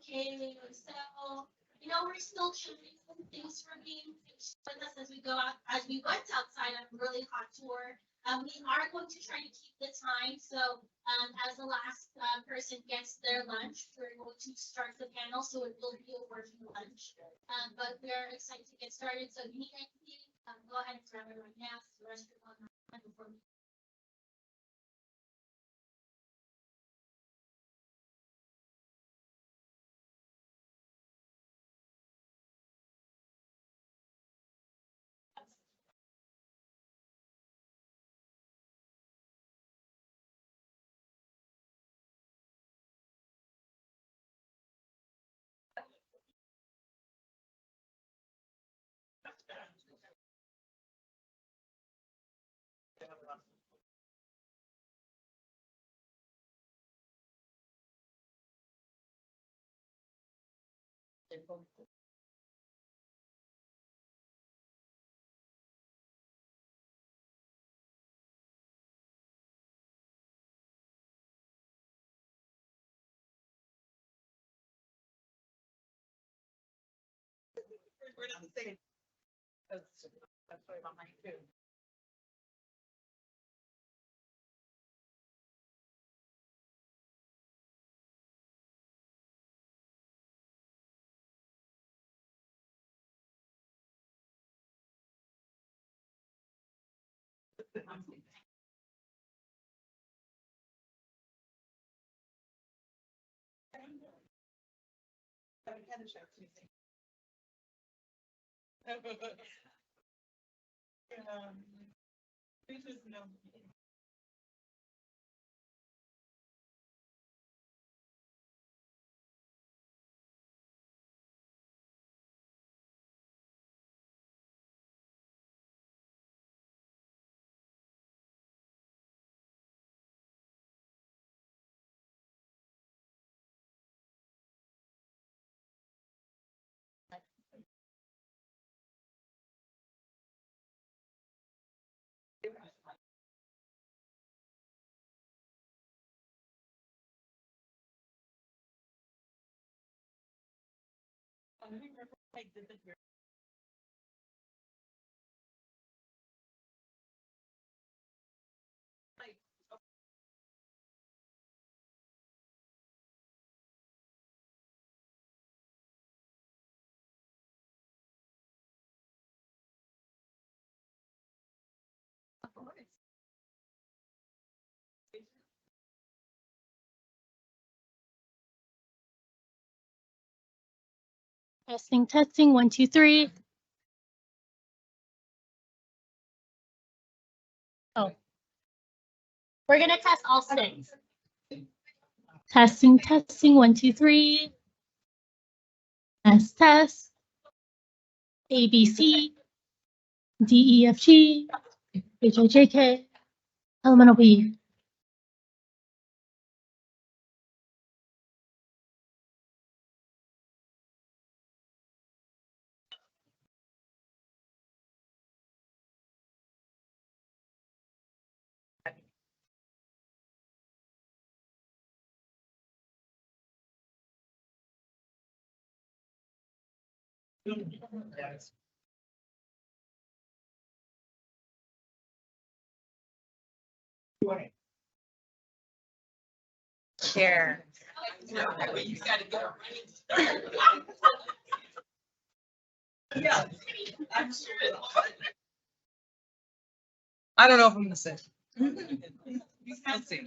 Okay, so we're still shooting some things for being with us as we go out, as we went outside on a really hot tour. We are going to try to keep the time. So as the last person gets their lunch, we're going to start the panel. So it will be a working lunch. But we're excited to get started. So if you need anything, go ahead and grab it right now. The restroom on before we. We're not the same. That's what about mine too. No. Testing, testing, 1, 2, 3. Oh, we're gonna test all 6. Testing, testing, 1, 2, 3. Test. A, B, C, D, E, F, G, H, I, J, K, elemental B. Share. You gotta go. Yeah, I'm sure. I don't know if I'm gonna say. Let's see.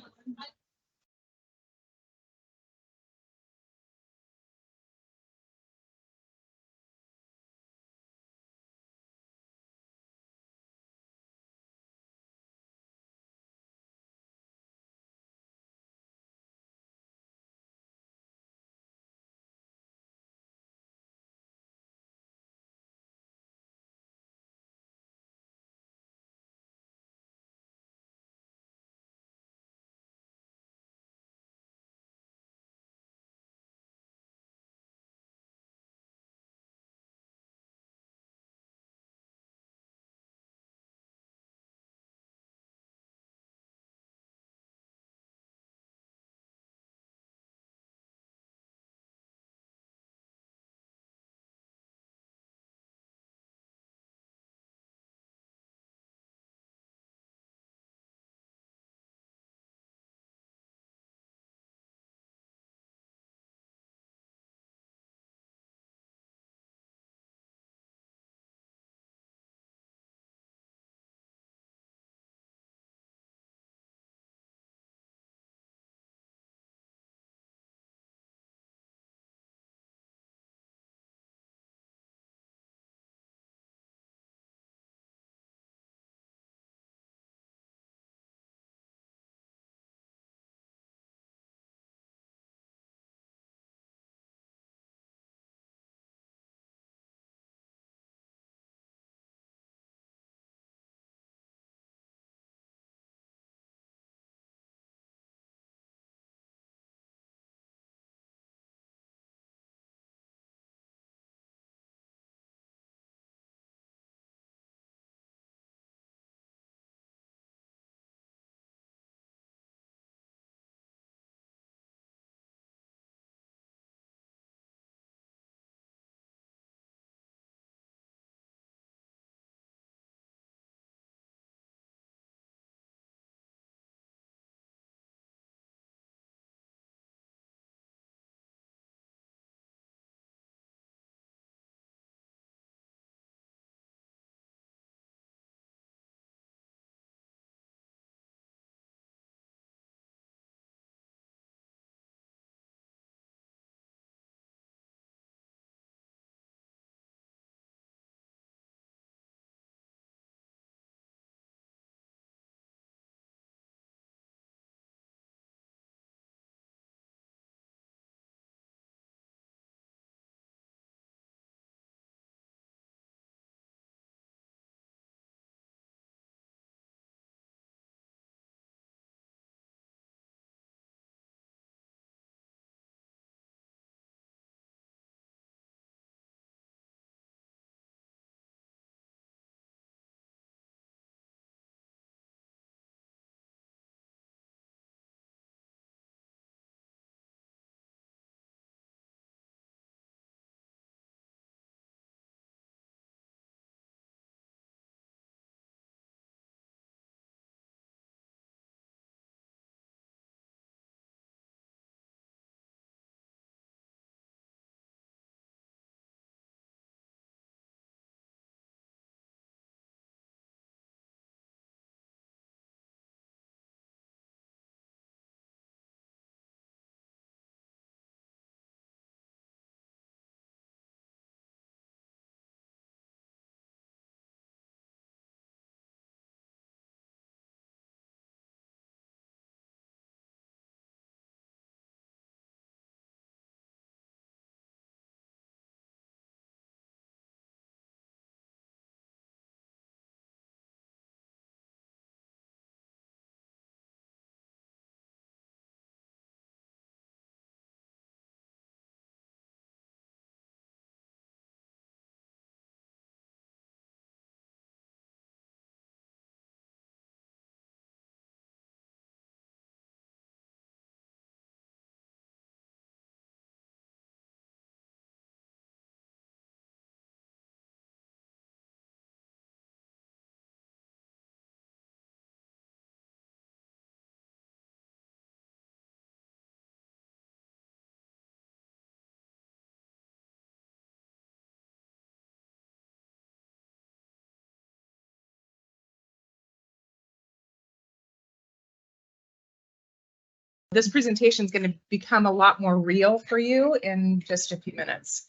this presentation is going to become a lot more real for you in just a few minutes.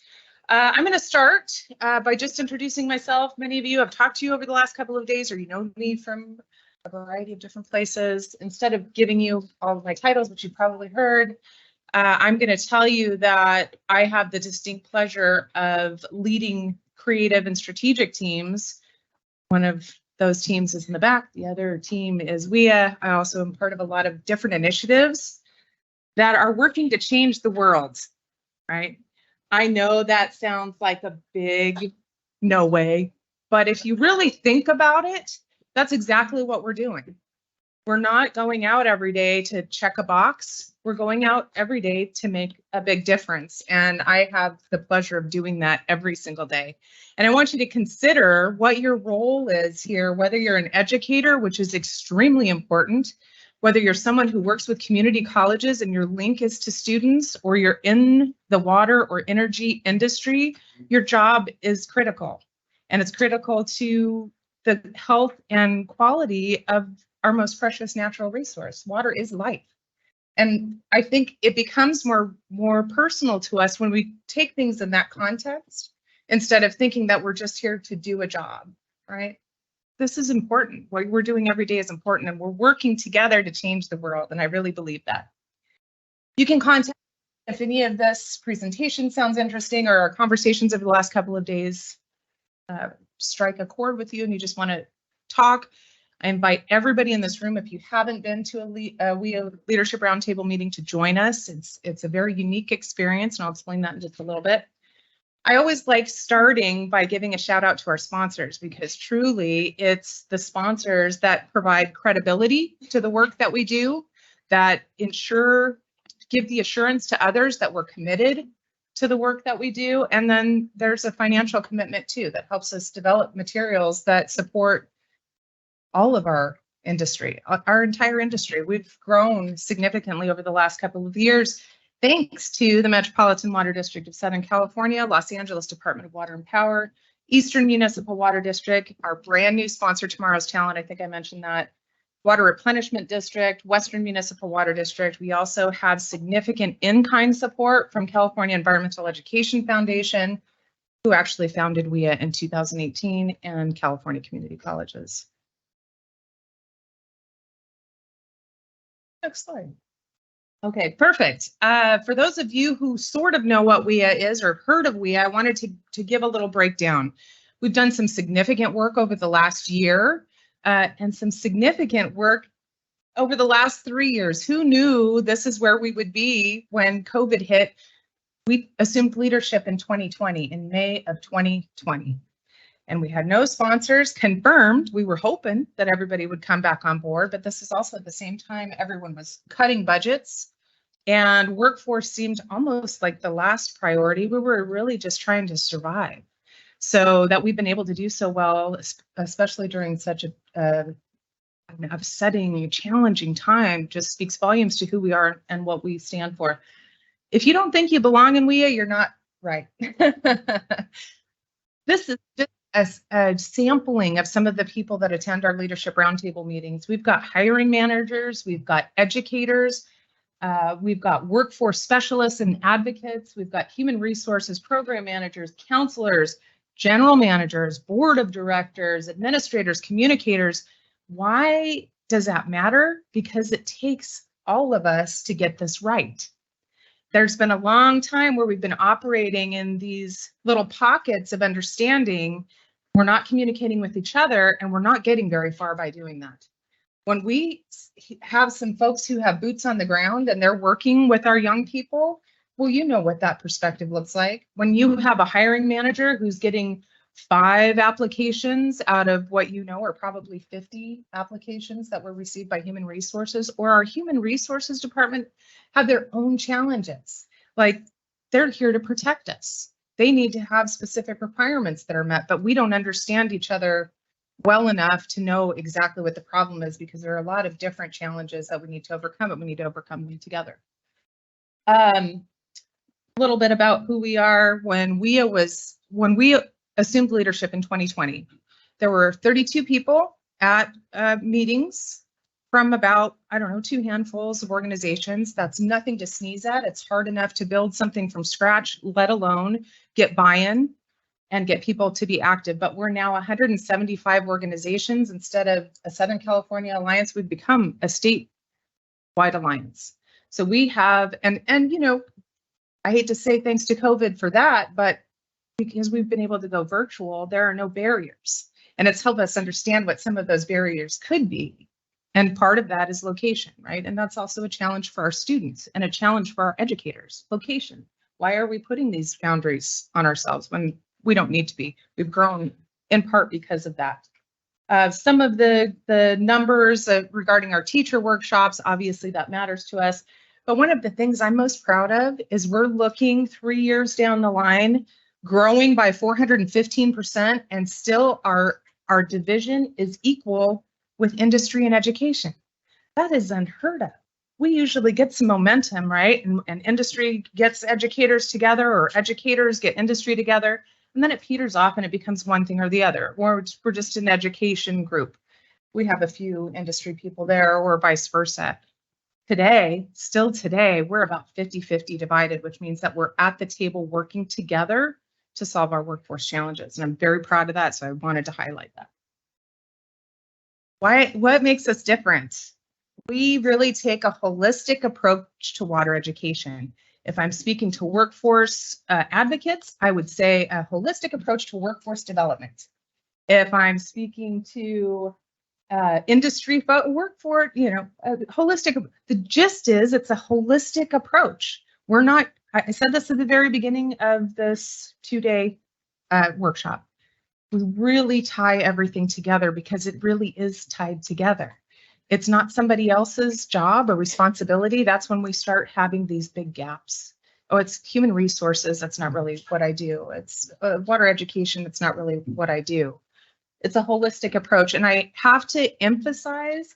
I'm going to start by just introducing myself. Many of you have talked to you over the last couple of days, or you know me from a variety of different places. Instead of giving you all of my titles, which you probably heard, I'm going to tell you that I have the distinct pleasure of leading creative and strategic teams. One of those teams is in the back. The other team is WIA. I also am part of a lot of different initiatives that are working to change the world, right? I know that sounds like a big no way, but if you really think about it, that's exactly what we're doing. We're not going out every day to check a box. We're going out every day to make a big difference. And I have the pleasure of doing that every single day. And I want you to consider what your role is here, whether you're an educator, which is extremely important, whether you're someone who works with community colleges and your link is to students, or you're in the water or energy industry, your job is critical. And it's critical to the health and quality of our most precious natural resource. Water is life. And I think it becomes more personal to us when we take things in that context, instead of thinking that we're just here to do a job, right? This is important. What we're doing every day is important, and we're working together to change the world. And I really believe that. You can contact me if any of this presentation sounds interesting, or our conversations over the last couple of days strike a chord with you and you just want to talk. I invite everybody in this room, if you haven't been to a Leadership Roundtable meeting, to join us. It's a very unique experience, and I'll explain that in just a little bit. I always like starting by giving a shout out to our sponsors, because truly it's the sponsors that provide credibility to the work that we do, that give the assurance to others that we're committed to the work that we do. And then there's a financial commitment too that helps us develop materials that support all of our industry, our entire industry. We've grown significantly over the last couple of years, thanks to the Metropolitan Water District of Southern California, Los Angeles Department of Water and Power, Eastern Municipal Water District, our brand new sponsor, Tomorrow's Talent, I think I mentioned that, Water Replenishment District, Western Municipal Water District. We also have significant in-kind support from California Environmental Education Foundation, who actually founded WIA in 2018, and California Community Colleges. Next slide. Okay, perfect. For those of you who sort of know what WIA is or heard of WIA, I wanted to give a little breakdown. We've done some significant work over the last year, and some significant work over the last 3 years. Who knew this is where we would be when COVID hit? We assumed leadership in 2020, in May of 2020. And we had no sponsors confirmed. We were hoping that everybody would come back on board, but this is also at the same time everyone was cutting budgets, and workforce seemed almost like the last priority. We were really just trying to survive. So that we've been able to do so well, especially during such an upsetting, challenging time, just speaks volumes to who we are and what we stand for. If you don't think you belong in WIA, you're not right. This is just a sampling of some of the people that attend our Leadership Roundtable meetings. We've got hiring managers, we've got educators, we've got workforce specialists and advocates, we've got human resources program managers, counselors, general managers, board of directors, administrators, communicators. Why does that matter? Because it takes all of us to get this right. There's been a long time where we've been operating in these little pockets of understanding. We're not communicating with each other, and we're not getting very far by doing that. When we have some folks who have boots on the ground and they're working with our young people, well, you know what that perspective looks like. When you have a hiring manager who's getting 5 applications out of what you know are probably 50 applications that were received by Human Resources, or our Human Resources department have their own challenges. Like, they're here to protect us. They need to have specific requirements that are met, but we don't understand each other well enough to know exactly what the problem is, because there are a lot of different challenges that we need to overcome, and we need to overcome them together. A little bit about who we are. When we assumed leadership in 2020, there were 32 people at meetings from about, I don't know, 2 handfuls of organizations. That's nothing to sneeze at. It's hard enough to build something from scratch, let alone get buy-in and get people to be active. But we're now 175 organizations. Instead of a Southern California alliance, we've become a statewide alliance. So we have, and you know, I hate to say thanks to COVID for that, but because we've been able to go virtual, there are no barriers. And it's helped us understand what some of those barriers could be. And part of that is location, right? And that's also a challenge for our students and a challenge for our educators. Location. Why are we putting these boundaries on ourselves when we don't need to be? We've grown in part because of that. Some of the numbers regarding our teacher workshops, obviously that matters to us. But one of the things I'm most proud of is we're looking 3 years down the line, growing by 415%, and still our division is equal with industry and education. That is unheard of. We usually get some momentum, right? And industry gets educators together, or educators get industry together, and then it peters off and it becomes one thing or the other. Or we're just an education group. We have a few industry people there, or vice versa. Today, still today, we're about 50-50 divided, which means that we're at the table working together to solve our workforce challenges. And I'm very proud of that, so I wanted to highlight that. What makes us different? We really take a holistic approach to water education. If I'm speaking to workforce advocates, I would say a holistic approach to workforce development. If I'm speaking to industry workforce, you know, holistic, the gist is it's a holistic approach. We're not, I said this at the very beginning of this 2-day workshop. We really tie everything together because it really is tied together. It's not somebody else's job or responsibility. That's when we start having these big gaps. Oh, it's human resources. That's not really what I do. It's water education. That's not really what I do. It's a holistic approach. And I have to emphasize,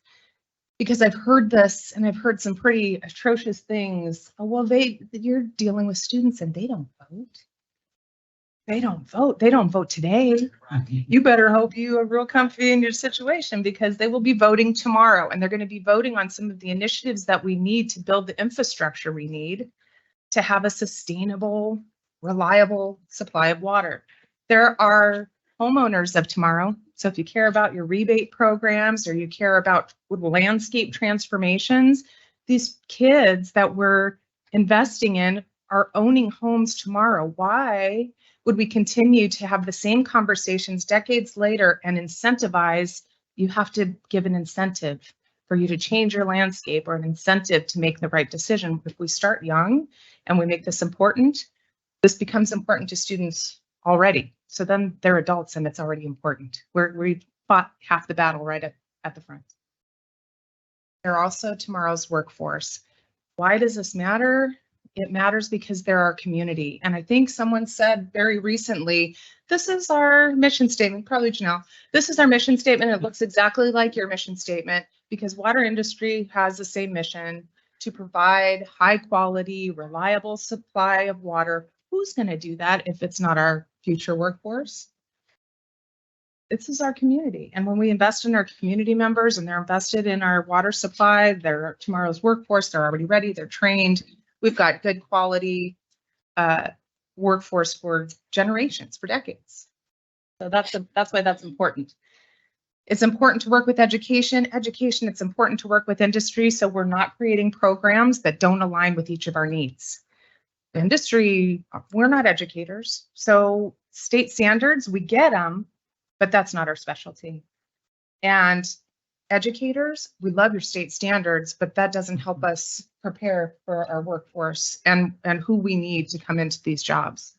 because I've heard this and I've heard some pretty atrocious things. Oh, well, you're dealing with students and they don't vote. They don't vote. They don't vote today. You better hope you are real comfy in your situation, because they will be voting tomorrow, and they're going to be voting on some of the initiatives that we need to build the infrastructure we need to have a sustainable, reliable supply of water. There are homeowners of tomorrow. So if you care about your rebate programs, or you care about landscape transformations, these kids that we're investing in are owning homes tomorrow. Why would we continue to have the same conversations decades later and incentivize? You have to give an incentive for you to change your landscape, or an incentive to make the right decision. If we start young and we make this important, this becomes important to students already. So then they're adults and it's already important. We've fought half the battle right at the front. They're also tomorrow's workforce. Why does this matter? It matters because they're our community. And I think someone said very recently, this is our mission statement, probably Janelle, this is our mission statement. It looks exactly like your mission statement, because water industry has the same mission: to provide high quality, reliable supply of water. Who's going to do that if it's not our future workforce? This is our community. And when we invest in our community members and they're invested in our water supply, they're tomorrow's workforce, they're already ready, they're trained. We've got good quality workforce for generations, for decades. So that's why that's important. It's important to work with education. It's important to work with industry, so we're not creating programs that don't align with each of our needs. Industry, we're not educators. So state standards, we get them, but that's not our specialty. And educators, we love your state standards, but that doesn't help us prepare for our workforce and who we need to come into these jobs.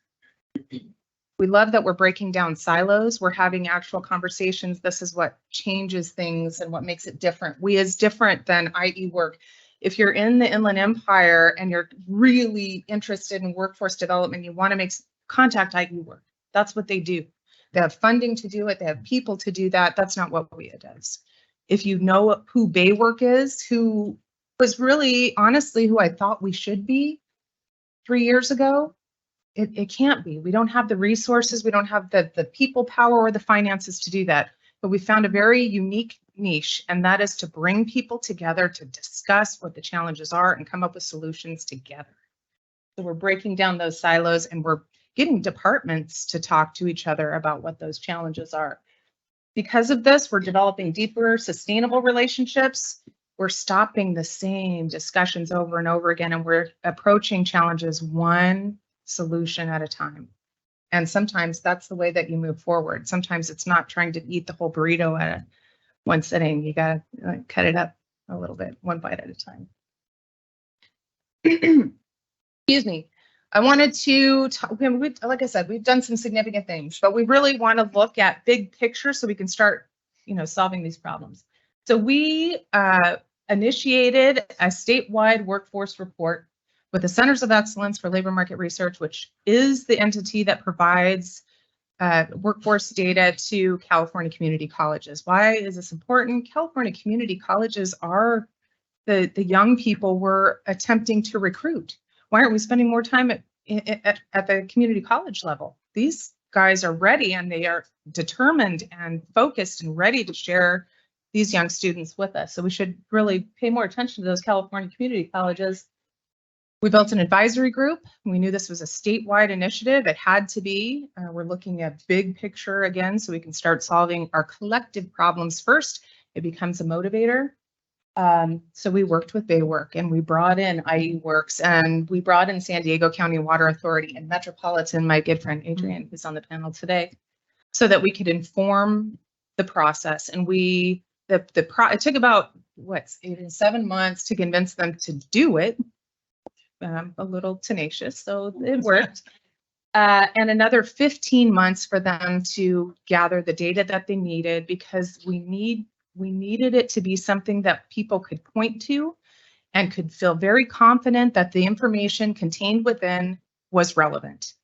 We love that we're breaking down silos. We're having actual conversations. This is what changes things and what makes it different. We is different than IE work. If you're in the Inland Empire and you're really interested in workforce development, you want to make contact IE work. That's what they do. They have funding to do it. They have people to do that. That's not what WIA does. If you know who Baywork is, who was really, honestly, who I thought we should be 3 years ago, it can't be. We don't have the resources. We don't have the people power or the finances to do that. but we found a very unique niche, and that is to bring people together to discuss what the challenges are and come up with solutions together. So we're breaking down those silos and we're getting departments to talk to each other about what those challenges are. Because of this, we're developing deeper, sustainable relationships. We're stopping the same discussions over and over again, and we're approaching challenges one solution at a time. And sometimes that's the way that you move forward. Sometimes it's not trying to eat the whole burrito at one sitting. You got to cut it up a little bit, one bite at a time. Excuse me. I wanted to talk, like I said, we've done some significant things, but we really want to look at big picture so we can start, solving these problems. So we initiated a statewide workforce report with the Centers of Excellence for Labor Market Research, which is the entity that provides workforce data to California community colleges. Why is this important? California community colleges are the young people we're attempting to recruit. Why aren't we spending more time at the community college level? These guys are ready and they are determined and focused and ready to share these young students with us. So we should really pay more attention to those California community colleges. We built an advisory group. We knew this was a statewide initiative. It had to be. We're looking at big picture again, so we can start solving our collective problems first. It becomes a motivator. So we worked with Baywork and we brought in IE Works and we brought in San Diego County Water Authority and Metropolitan, my good friend Adrian, who's on the panel today, so that we could inform the process. And it took about 7 months to convince them to do it. A little tenacious, so it worked. And another 15 months for them to gather the data that they needed, because we needed it to be something that people could point to and could feel very confident that the information contained within was relevant.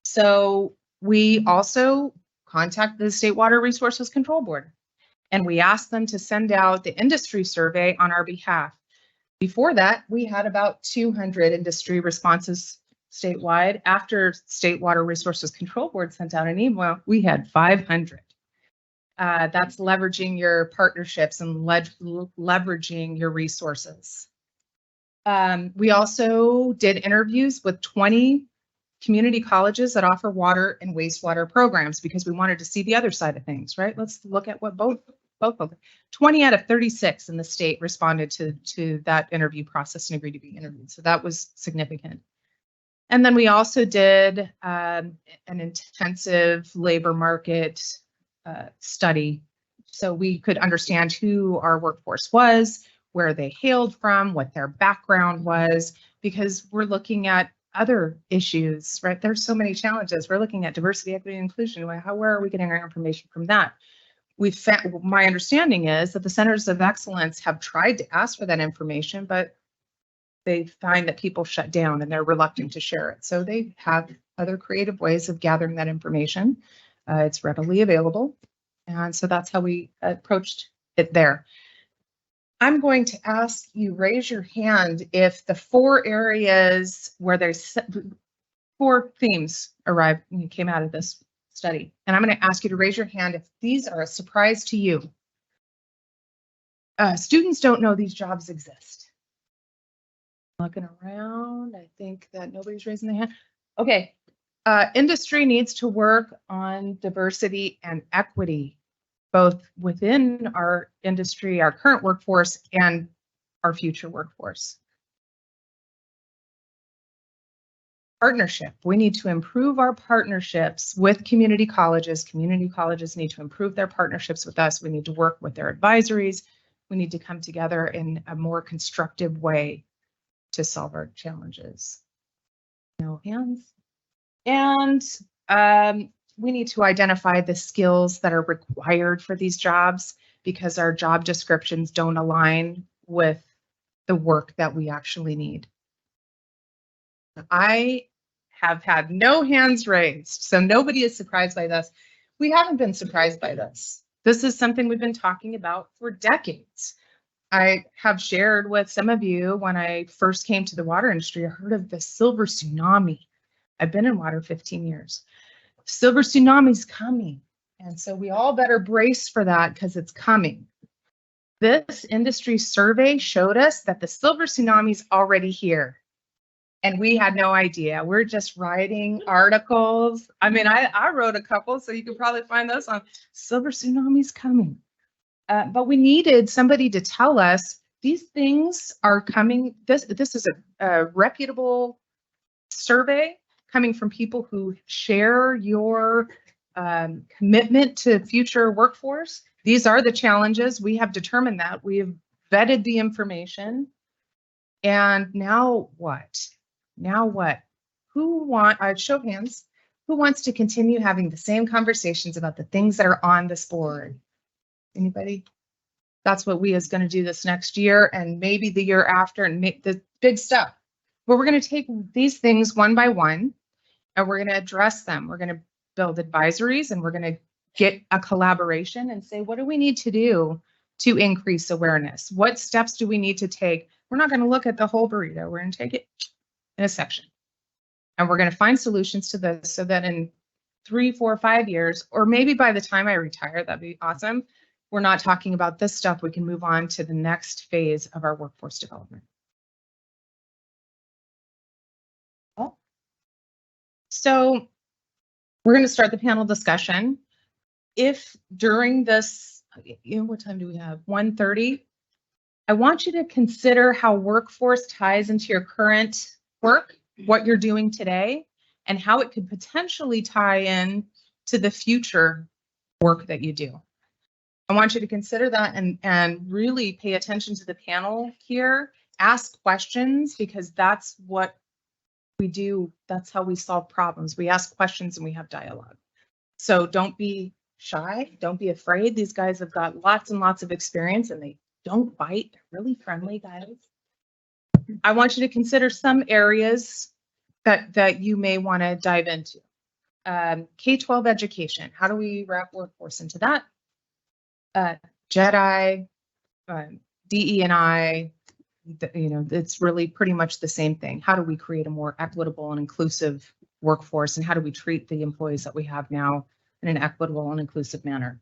So we also contacted the State Water Resources Control Board, and we asked them to send out the industry survey on our behalf. Before that, we had about 200 industry responses statewide. After State Water Resources Control Board sent out an email, we had 500. That's leveraging your partnerships and leveraging your resources. We also did interviews with 20 community colleges that offer water and wastewater programs, because we wanted to see the other side of things, right? Let's look at what both of them. 20 out of 36 in the state responded to that interview process and agreed to be interviewed. So that was significant. And then we also did an intensive labor market study, so we could understand who our workforce was, where they hailed from, what their background was, because we're looking at other issues, right? There's so many challenges. We're looking at diversity, equity, and inclusion. Where are we getting our information from that? My understanding is that the Centers of Excellence have tried to ask for that information, but they find that people shut down and they're reluctant to share it. So they have other creative ways of gathering that information. It's readily available. And so that's how we approached it there. I'm going to ask you, raise your hand if the 4 areas where there's 4 themes came out of this study. And I'm going to ask you to raise your hand if these are a surprise to you. Students don't know these jobs exist. Looking around, I think that nobody's raising their hand. Okay. Industry needs to work on diversity and equity, both within our industry, our current workforce, and our future workforce. Partnership. We need to improve our partnerships with community colleges. Community colleges need to improve their partnerships with us. We need to work with their advisories. We need to come together in a more constructive way to solve our challenges. No hands. And we need to identify the skills that are required for these jobs, because our job descriptions don't align with the work that we actually need. I have had no hands raised, so nobody is surprised by this. We haven't been surprised by this. This is something we've been talking about for decades. I have shared with some of you, when I first came to the water industry, I heard of the silver tsunami. I've been in water 15 years. Silver tsunami's coming. And so we all better brace for that because it's coming. This industry survey showed us that the silver tsunami is already here. And we had no idea. We're just writing articles. I mean, I wrote a couple, so you can probably find those on silver tsunami's coming. But we needed somebody to tell us these things are coming. This is a reputable survey coming from people who share your commitment to future workforce. These are the challenges. We have determined that. We have vetted the information. And now what? Now what? Show of hands, who wants to continue having the same conversations about the things that are on this board? Anybody? That's what we is going to do this next year and maybe the year after and make the big stuff. But we're going to take these things one by one and we're going to address them. We're going to build advisories and we're going to get a collaboration and say, what do we need to do to increase awareness? What steps do we need to take? We're not going to look at the whole burrito. We're going to take it in a section. And we're going to find solutions to this so that in 3, 4, 5 years, or maybe by the time I retire, that'd be awesome. We're not talking about this stuff. We can move on to the next phase of our workforce development. So we're going to start the panel discussion. If during this, what time do we have? 1:30. I want you to consider how workforce ties into your current work, what you're doing today, and how it could potentially tie in to the future work that you do. I want you to consider that and really pay attention to the panel here. Ask questions because that's what we do. That's how we solve problems. We ask questions and we have dialogue. So don't be shy. Don't be afraid. These guys have got lots and lots of experience and they don't bite. They're really friendly guys. I want you to consider some areas that you may want to dive into. K-12 education. How do we wrap workforce into that? JEDI, DE&I, it's really pretty much the same thing. How do we create a more equitable and inclusive workforce, and how do we treat the employees that we have now in an equitable and inclusive manner?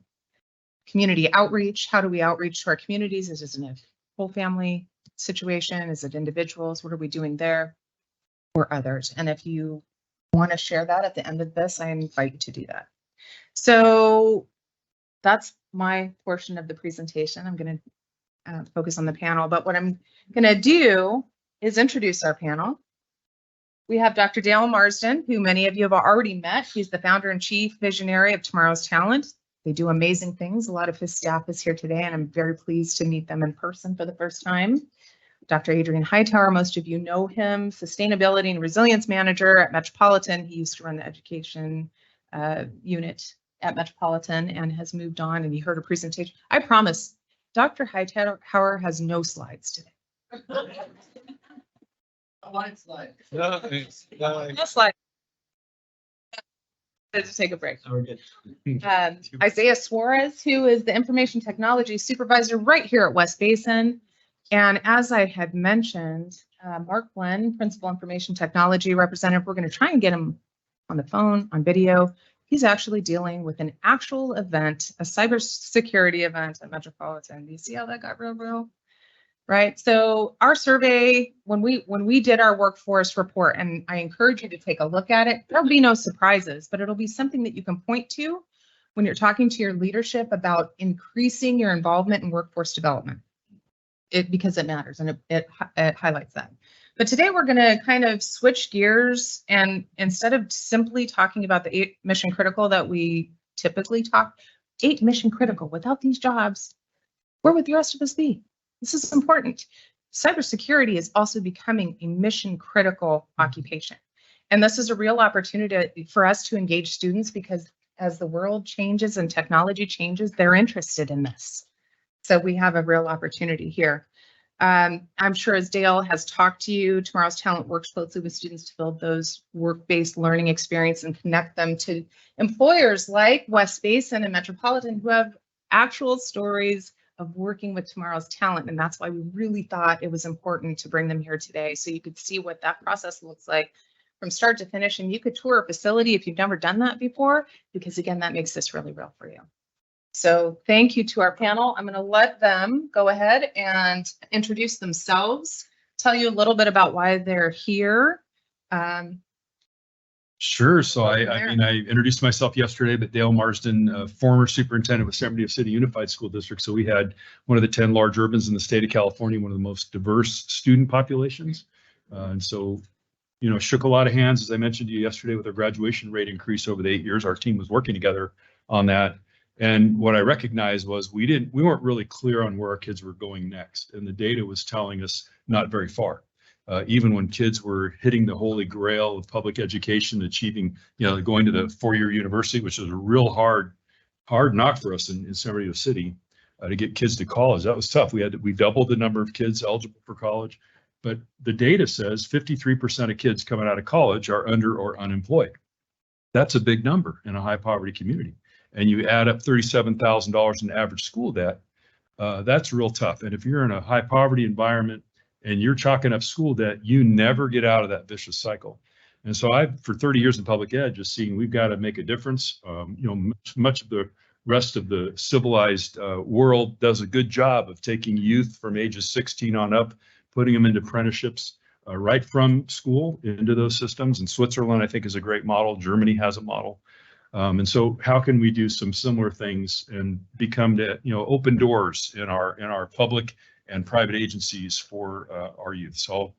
Community outreach. How do we outreach to our communities? Is this in a whole family situation? Is it individuals? What are we doing there? Or others? And if you want to share that at the end of this, I invite you to do that. So that's my portion of the presentation. I'm going to focus on the panel, but what I'm going to do is introduce our panel. We have Dr. Dale Marsden, who many of you have already met. He's the founder and chief visionary of Tomorrow's Talent. They do amazing things. A lot of his staff is here today, and I'm very pleased to meet them in person for the first time. Dr. Adrian Hightower, most of you know him, Sustainability and Resilience Manager at Metropolitan. He used to run the education unit at Metropolitan and has moved on, and you heard a presentation. I promise, Dr. Hightower has no slides today. One slide. No, No slides. Let's take a break. we're good. Isaiah Suarez, who is the information technology supervisor right here at West Basin. And as I had mentioned, Mark Glenn, principal information technology representative, we're going to try and get him on the phone, on video. He's actually dealing with an actual event, a cybersecurity event at Metropolitan. Do you see how that got real? Right. So our survey, when we did our workforce report, and I encourage you to take a look at it, there'll be no surprises, but it'll be something that you can point to when you're talking to your leadership about increasing your involvement in workforce development. Because it matters and it highlights that. But today we're going to kind of switch gears, and instead of simply talking about the 8 mission critical that we typically talk, 8 mission critical, without these jobs, where would the rest of us be? This is important. Cybersecurity is also becoming a mission critical occupation. And this is a real opportunity for us to engage students because as the world changes and technology changes, they're interested in this. So we have a real opportunity here. I'm sure as Dale has talked to you, Tomorrow's Talent works closely with students to build those work-based learning experience and connect them to employers like West Basin and Metropolitan who have actual stories of working with Tomorrow's Talent. And that's why we really thought it was important to bring them here today so you could see what that process looks like from start to finish, and you could tour a facility if you've never done that before, because again, that makes this really real for you. So thank you to our panel. I'm going to let them go ahead and introduce themselves, tell you a little bit about why they're here. Sure. So Go from I there. mean, I introduced myself yesterday, but Dale Marsden, former superintendent with San Bernardino City Unified School District. So we had one of the 10 large urbans in the state of California, one of the most diverse student populations. And so, you know, shook a lot of hands, as I mentioned to you yesterday, with our graduation rate increase over the 8 years. Our team was working together on that. And what I recognized was we weren't really clear on where our kids were going next. And the data was telling us not very far. Even when kids were hitting the holy grail of public education, achieving, you know, going to the four-year university, which is a real hard knock for us in San Bernardino City, to get kids to college. That was tough. We doubled the number of kids eligible for college, but the data says 53% of kids coming out of college are under or unemployed. That's a big number in a high poverty community. And you add up $37,000 in average school debt, that's real tough. And if you're in a high poverty environment and you're chalking up school debt, you never get out of that vicious cycle. And so I've, for 30 years in public ed, just seen we've got to make a difference. You know, much of the rest of the civilized world does a good job of taking youth from ages 16 on up, putting them into apprenticeships right from school into those systems. And Switzerland, I think, is a great model. Germany has a model. And so how can we do some similar things and become the, you know, open doors in our public and private agencies for our youth? So I'll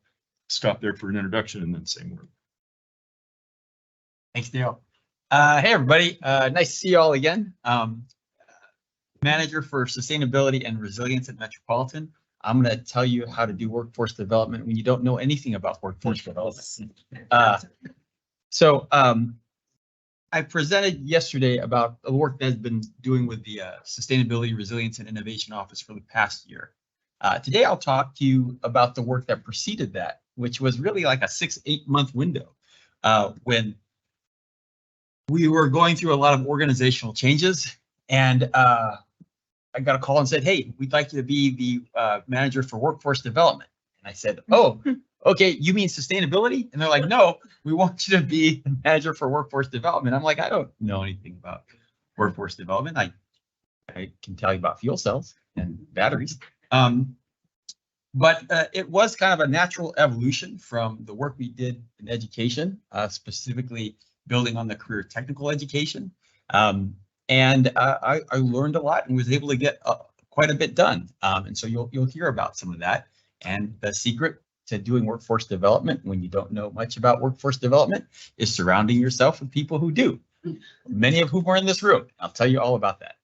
stop there for an introduction and then say more. Thanks, Dale. Hey, everybody. Nice to see you all again. Manager for Sustainability and Resilience at Metropolitan. I'm going to tell you how to do workforce development when you don't know anything about workforce development. I presented yesterday about the work that has been doing with the Sustainability, Resilience, and Innovation Office for the past year. Today, I'll talk to you about the work that preceded that, which was really like a 6-8 month window when we were going through a lot of organizational changes. And I got a call and said, hey, we'd like you to be the manager for workforce development. And I said, oh, okay, you mean sustainability? And they're like, no, we want you to be the manager for workforce development. I'm like, I don't know anything about workforce development. I can tell you about fuel cells and batteries. But it was kind of a natural evolution from the work we did in education, specifically building on the career technical education. And I learned a lot and was able to get quite a bit done. And so you'll hear about some of that. And the secret to doing workforce development when you don't know much about workforce development is surrounding yourself with people who do, many of whom are in this room. I'll tell you all about that.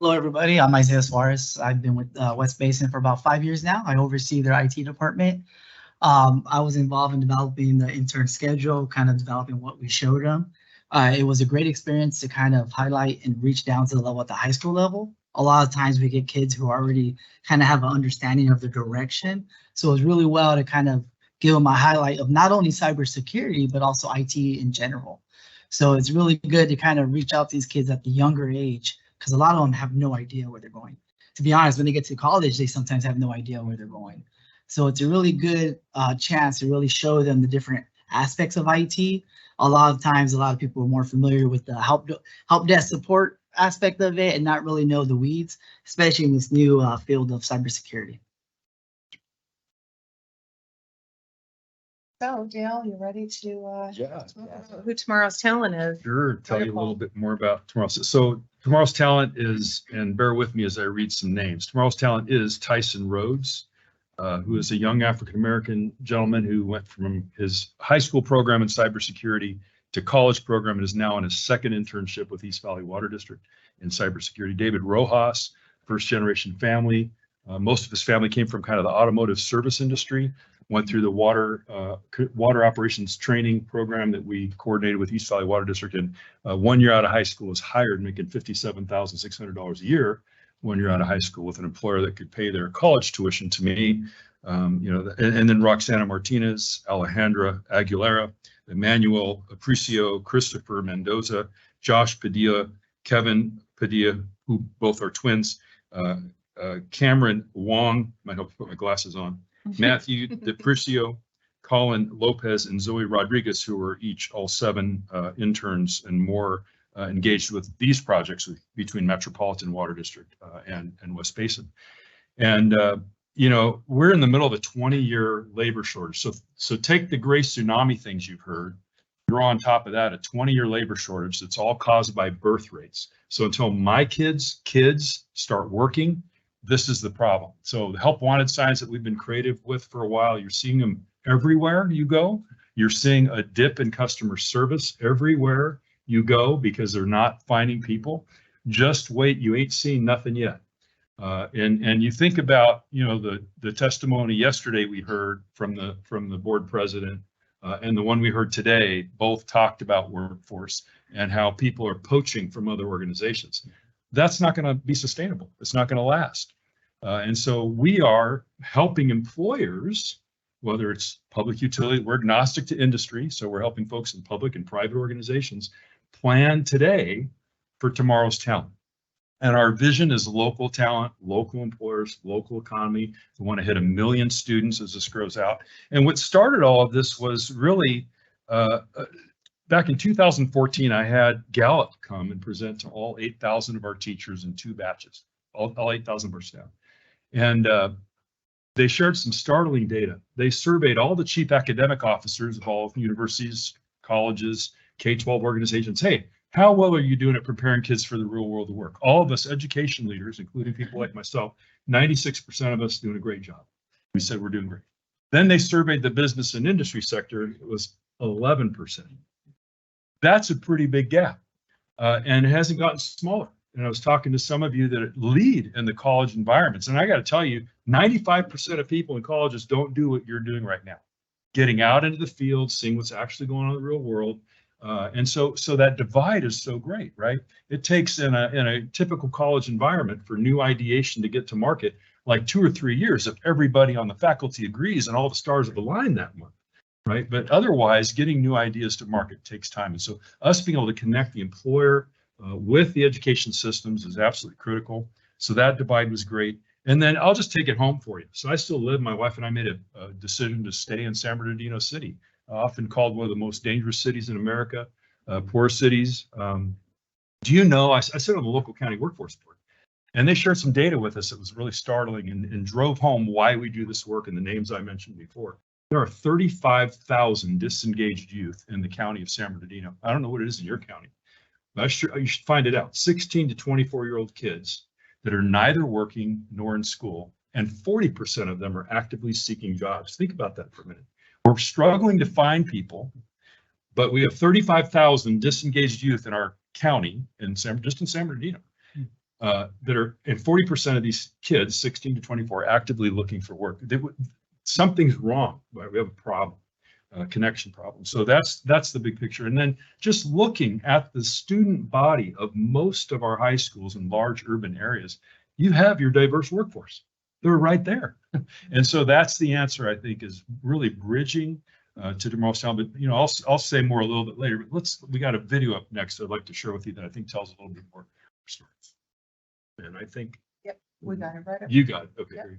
Hello, everybody. I'm Isaiah Suarez. I've been with West Basin for about 5 years now. I oversee their IT department. I was involved in developing the intern schedule, kind of developing what we showed them. It was a great experience to kind of highlight and reach down to the level at the high school level. A lot of times we get kids who already kind of have an understanding of the direction. So it was really well to kind of give them a highlight of not only cybersecurity, but also IT in general. So it's really good to kind of reach out to these kids at the younger age, because a lot of them have no idea where they're going. To be honest, when they get to college, they sometimes have no idea where they're going. So it's a really good chance to really show them the different aspects of IT. A lot of times, a lot of people are more familiar with the help desk support aspect of it and not really know the weeds, especially in this new field of cybersecurity. So Dale, you ready to Yeah. talk about who tomorrow's talent is? Sure. Tell you a little bit more about tomorrow's. So tomorrow's talent is, and bear with me as I read some names. Tomorrow's talent is Tyson Rhodes, who is a young African-American gentleman who went from his high school program in cybersecurity to college program and is now in his second internship with East Valley Water District in cybersecurity. David Rojas, first generation family. Most of his family came from kind of the automotive service industry, went through the water operations training program that we coordinated with East Valley Water District. And 1 year out of high school was hired making $57,600 a year 1 year out of high school with an employer that could pay their college tuition to me. And then Roxana Martinez, Alejandra Aguilera, Emmanuel Apricio, Christopher Mendoza, Josh Padilla, Kevin Padilla, who both are twins, Cameron Wong, might help to put my glasses on, Matthew DePricio, Colin Lopez and Zoe Rodriguez, who are each all 7 interns and more engaged with these projects between Metropolitan Water District and West Basin. And, you know, we're in the middle of a 20-year labor shortage. So take the gray tsunami things you've heard, draw on top of that a 20-year labor shortage that's all caused by birth rates. So until my kids start working, this is the problem. So the help wanted signs that we've been creative with for a while, you're seeing them everywhere you go. You're seeing a dip in customer service everywhere you go because they're not finding people. Just wait, you ain't seen nothing yet. And you think about, you know, the testimony yesterday we heard from the board president and the one we heard today, both talked about workforce and how people are poaching from other organizations. That's not going to be sustainable. It's not going to last. And so we are helping employers, whether it's public utility, we're agnostic to industry. So we're helping folks in public and private organizations plan today for tomorrow's talent. And our vision is local talent, local employers, local economy. We want to hit 1 million students as this grows out. And what started all of this was really back in 2014, I had Gallup come and present to all 8,000 of our teachers in 2 batches, all 8,000 of our staff. And they shared some startling data. They surveyed all the chief academic officers of all universities, colleges, K-12 organizations. Hey, how well are you doing at preparing kids for the real world of work? All of us education leaders, including people like myself, 96% of us doing a great job. We said we're doing great. Then they surveyed the business and industry sector. It was 11%. That's a pretty big gap. And it hasn't gotten smaller. And I was talking to some of you that lead in the college environments. And I got to tell you, 95% of people in colleges don't do what you're doing right now. Getting out into the field, seeing what's actually going on in the real world. And so that divide is so great, right? It takes in a typical college environment for new ideation to get to market, like 2 or 3 years if everybody on the faculty agrees and all the stars have aligned that month, right? But otherwise, getting new ideas to market takes time. And so us being able to connect the employer with the education systems is absolutely critical. So that divide was great. And then I'll just take it home for you. So I still live, my wife and I made a decision to stay in San Bernardino City, often called one of the most dangerous cities in America, poor cities. Do you know, I sit on the local county workforce board, and they shared some data with us that was really startling and drove home why we do this work and the names I mentioned before. There are 35,000 disengaged youth in the county of San Bernardino. I don't know what it is in your county, but you should find it out. 16 to 24-year-old kids that are neither working nor in school, and 40% of them are actively seeking jobs. Think about that for a minute. We're struggling to find people, but we have 35,000 disengaged youth in our county, just in San Bernardino, that are, and 40% of these kids, 16 to 24, are actively looking for work. Something's wrong, right? We have a problem, a connection problem. So that's the big picture. And then just looking at the student body of most of our high schools in large urban areas, you have your diverse workforce. They're right there. And so that's the answer, I think, is really bridging to tomorrow's town. But, you know, I'll say more a little bit later. But we got a video up next I'd like to share with you that I think tells a little bit more stories. And I think. Yep, we got it right up. You got it. Okay. Yep. Great.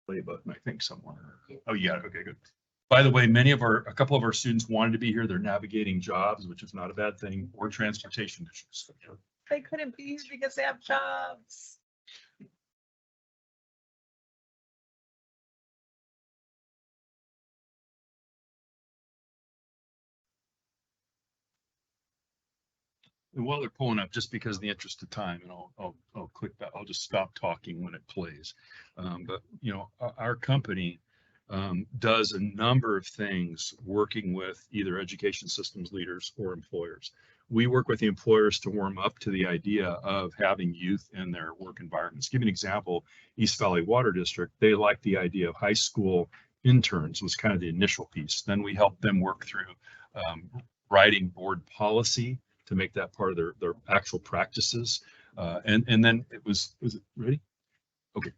Play button, I think, somewhere. Oh, yeah. Okay, good. By the way, a couple of our students wanted to be here. They're navigating jobs, which is not a bad thing, or transportation issues. They couldn't be here because they have jobs. And while they're pulling up, just because of the interest of time, and I'll click that. I'll just stop talking when it plays. But you know, our company does a number of things working with either education systems leaders or employers. We work with the employers to warm up to the idea of having youth in their work environments. Give you an example, East Valley Water District, they like the idea of high school interns was kind of the initial piece. Then we helped them work through writing board policy to make that part of their actual practices. And then was it ready? Okay.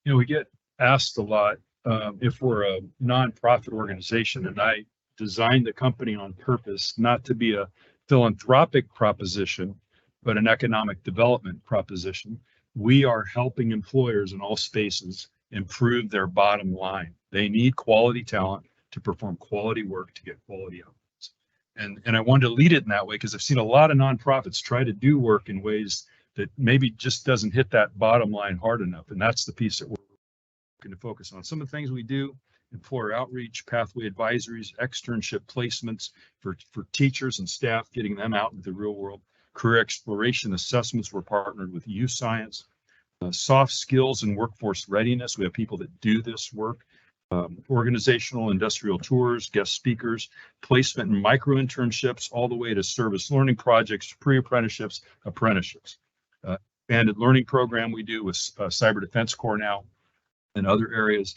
You know, we get asked a lot if we're a nonprofit organization, and I designed the company on purpose not to be a philanthropic proposition, but an economic development proposition. We are helping employers in all spaces improve their bottom line. They need quality talent to perform quality work to get quality outcomes. And I wanted to lead it in that way because I've seen a lot of nonprofits try to do work in ways that maybe just doesn't hit that bottom line hard enough. And that's the piece that we're looking to focus on. Some of the things we do: employer outreach, pathway advisories, externship placements for teachers and staff, getting them out into the real world, career exploration assessments. We're partnered with U Science, soft skills and workforce readiness. We have people that do this work, organizational industrial tours, guest speakers, placement and micro internships, all the way to service learning projects, pre-apprenticeships, apprenticeships. Expanded learning program we do with Cyber Defense Corps now and other areas,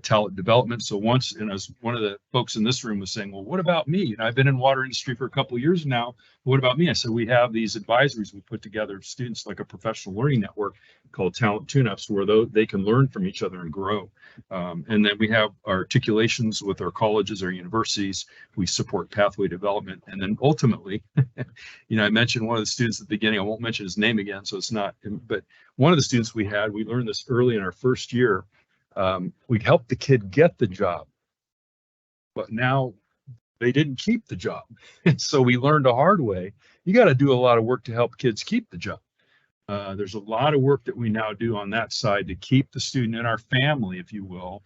talent development. So once, and as one of the folks in this room was saying, well, what about me? And I've been in water industry for a couple of years now. What about me? I said, we have these advisories we put together, students like a professional learning network called Talent Tune-Ups, where they can learn from each other and grow. And then we have our articulations with our colleges, our universities. We support pathway development. And then ultimately, you know, I mentioned one of the students at the beginning. I won't mention his name again, so it's not, but one of the students we learned this early in our first year. We helped the kid get the job, but now they didn't keep the job. And so we learned a hard way. You got to do a lot of work to help kids keep the job. There's a lot of work that we now do on that side to keep the student in our family, if you will,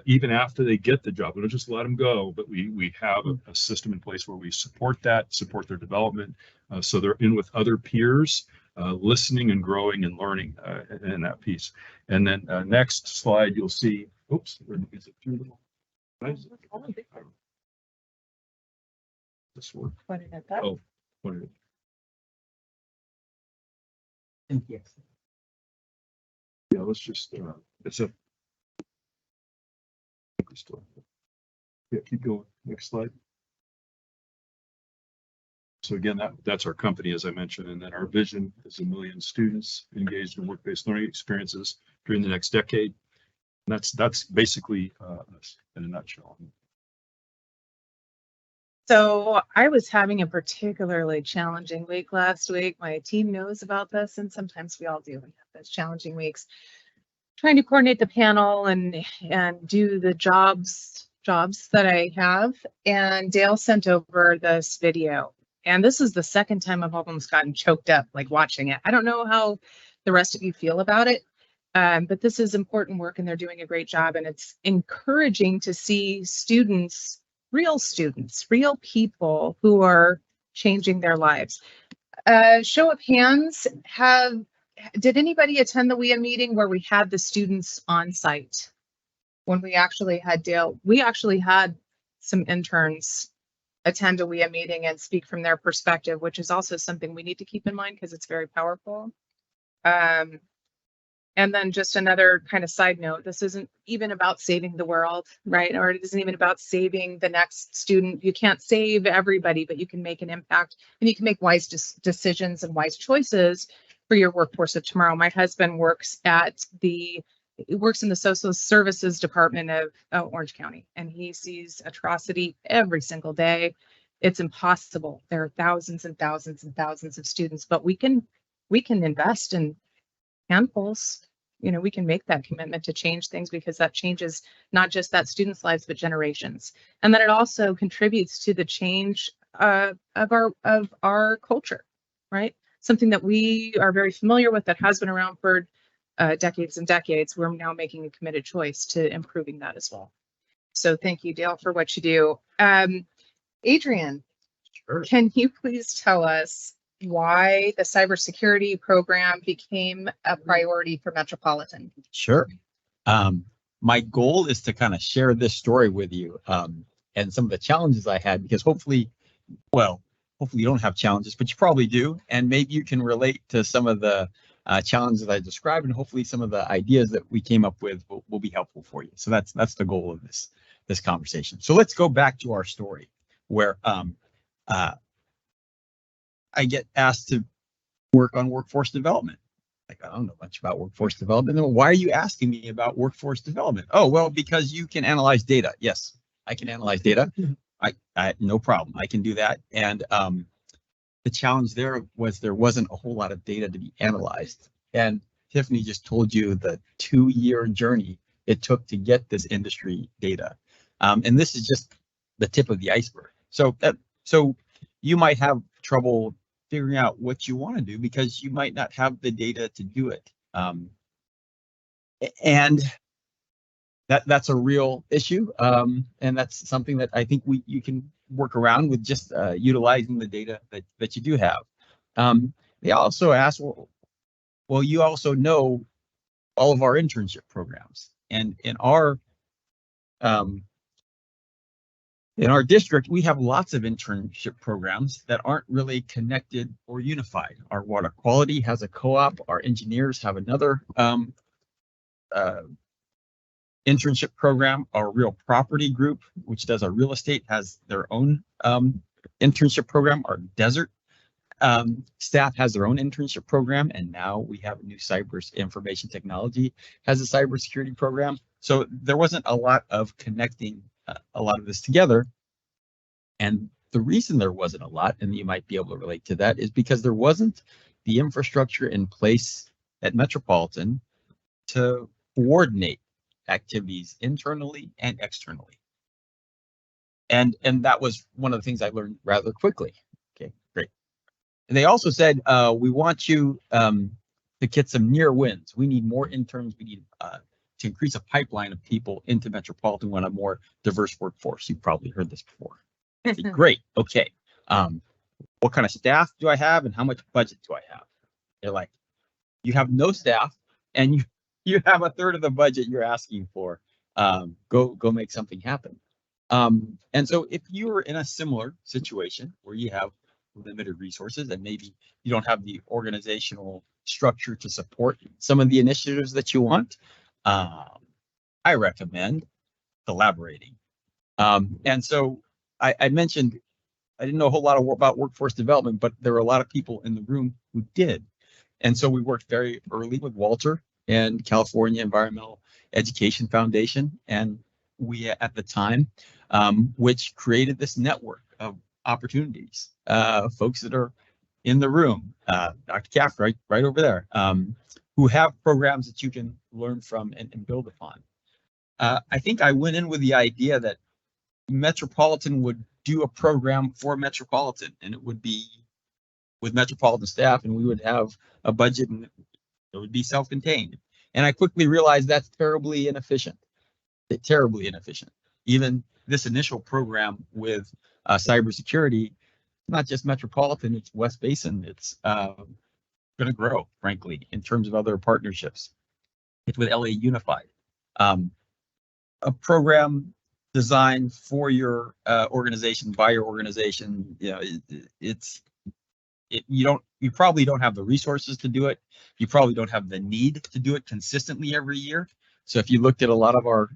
even after they get the job. We don't just let them go, but we have a system in place where we support their development. So they're in with other peers, listening and growing and learning in that piece. And then next slide, you'll see, oops, is it too little? This one. Oh, what is it? Yes. Yeah, let's just, it's a. Yeah, keep going. Next slide. So again, that's our company, as I mentioned, and then our vision is 1 million students engaged in work-based learning experiences during the next decade. And that's basically us in a nutshell. So I was having a particularly challenging week last week. My team knows about this, and sometimes we all do. We have those challenging weeks. trying to coordinate the panel and do the jobs that I have. And Dale sent over this video. And this is the second time I've almost gotten choked up like watching it. I don't know how the rest of you feel about it. But this is important work and they're doing a great job. And it's encouraging to see students, real people who are changing their lives. Show of hands, did anybody attend the WIA meeting where we had the students on site? When we actually had Dale, we actually had some interns attend a WIA meeting and speak from their perspective, which is also something we need to keep in mind because it's very powerful. And then just another kind of side note, this isn't even about saving the world, right? Or it isn't even about saving the next student. You can't save everybody, but you can make an impact and you can make wise decisions and wise choices for your workforce of tomorrow. My husband works in the social services department of Orange County, and he sees atrocity every single day. It's impossible. There are thousands and thousands and thousands of students, but we can invest in handfuls. We can make that commitment to change things because that changes not just that student's lives, but generations. And then it also contributes to the change of our culture, right? Something that we are very familiar with that has been around for decades and decades. We're now making a committed choice to improving that as well. So thank you, Dale, for what you do. Adrian, Sure. Can you please tell us why the cybersecurity program became a priority for Metropolitan? Sure. My goal is to kind of share this story with you and some of the challenges I had, because hopefully you don't have challenges, but you probably do. And maybe you can relate to some of the challenges I described, and hopefully some of the ideas that we came up with will be helpful for you. So that's the goal of this conversation. So let's go back to our story where I get asked to work on workforce development. Like, I don't know much about workforce development. And why are you asking me about workforce development? Oh, well, because you can analyze data. Yes, I can analyze data. I no problem. I can do that. And the challenge there wasn't a whole lot of data to be analyzed. And Tiffany just told you the 2-year journey it took to get this industry data. And this is just the tip of the iceberg. So you might have trouble figuring out what you want to do because you might not have the data to do it. And that's a real issue. And that's something that I think you can work around with just utilizing the data that you do have. They also ask, well, you also know all of our internship programs, and in our district, we have lots of internship programs that aren't really connected or unified. Our water quality has a co-op. Our engineers have another internship program. Our real property group, which does our real estate, has their own internship program. Our desert staff has their own internship program. And now we have a new cyber information technology has a cybersecurity program. So there wasn't a lot of connecting a lot of this together. And the reason there wasn't a lot, and you might be able to relate to that, is because there wasn't the infrastructure in place at Metropolitan to coordinate activities internally and externally. And that was one of the things I learned rather quickly. Okay, great. And they also said, we want you to get some near wins. We need more interns. We need to increase a pipeline of people into Metropolitan. We want a more diverse workforce. You've probably heard this before. Great. Okay. What kind of staff do I have and how much budget do I have? They're like, you have no staff and you have a third of the budget you're asking for. Go make something happen. And so if you were in a similar situation where you have limited resources and maybe you don't have the organizational structure to support some of the initiatives that you want, I recommend collaborating. And so I mentioned I didn't know a whole lot about workforce development, but there were a lot of people in the room who did. And so we worked very early with Walter and California Environmental Education Foundation. And we at the time, which created this network of opportunities, folks that are in the room, Dr. Caff, right over there, who have programs that you can learn from and build upon. I think I went in with the idea that Metropolitan would do a program for Metropolitan, and it would be with Metropolitan staff, and we would have a budget, and it would be self-contained. And I quickly realized that's terribly inefficient. Terribly inefficient. Even this initial program with cybersecurity, not just Metropolitan, it's West Basin. It's going to grow, frankly, in terms of other partnerships. It's with LA Unified, a program designed for your organization, by your organization. You know, you probably don't have the resources to do it. You probably don't have the need to do it consistently every year. So if you looked at a lot of our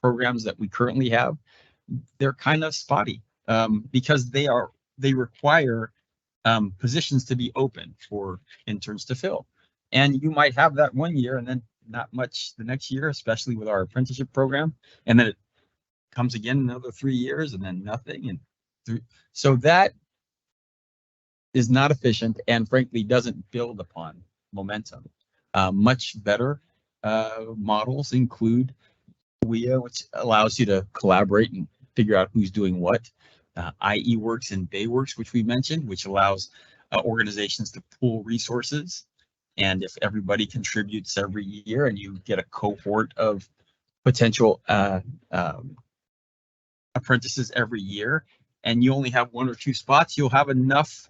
programs that we currently have, they're kind of spotty because they require positions to be open for interns to fill. And you might have that one year and then not much the next year, especially with our apprenticeship program. And then it comes again another 3 years and then nothing. So that is not efficient and frankly doesn't build upon momentum. Much better models include WIA, which allows you to collaborate and figure out who's doing what. IE Works and Bayworks, which we mentioned, which allows organizations to pool resources. And if everybody contributes every year and you get a cohort of potential apprentices every year, and you only have 1 or 2 spots, you'll have enough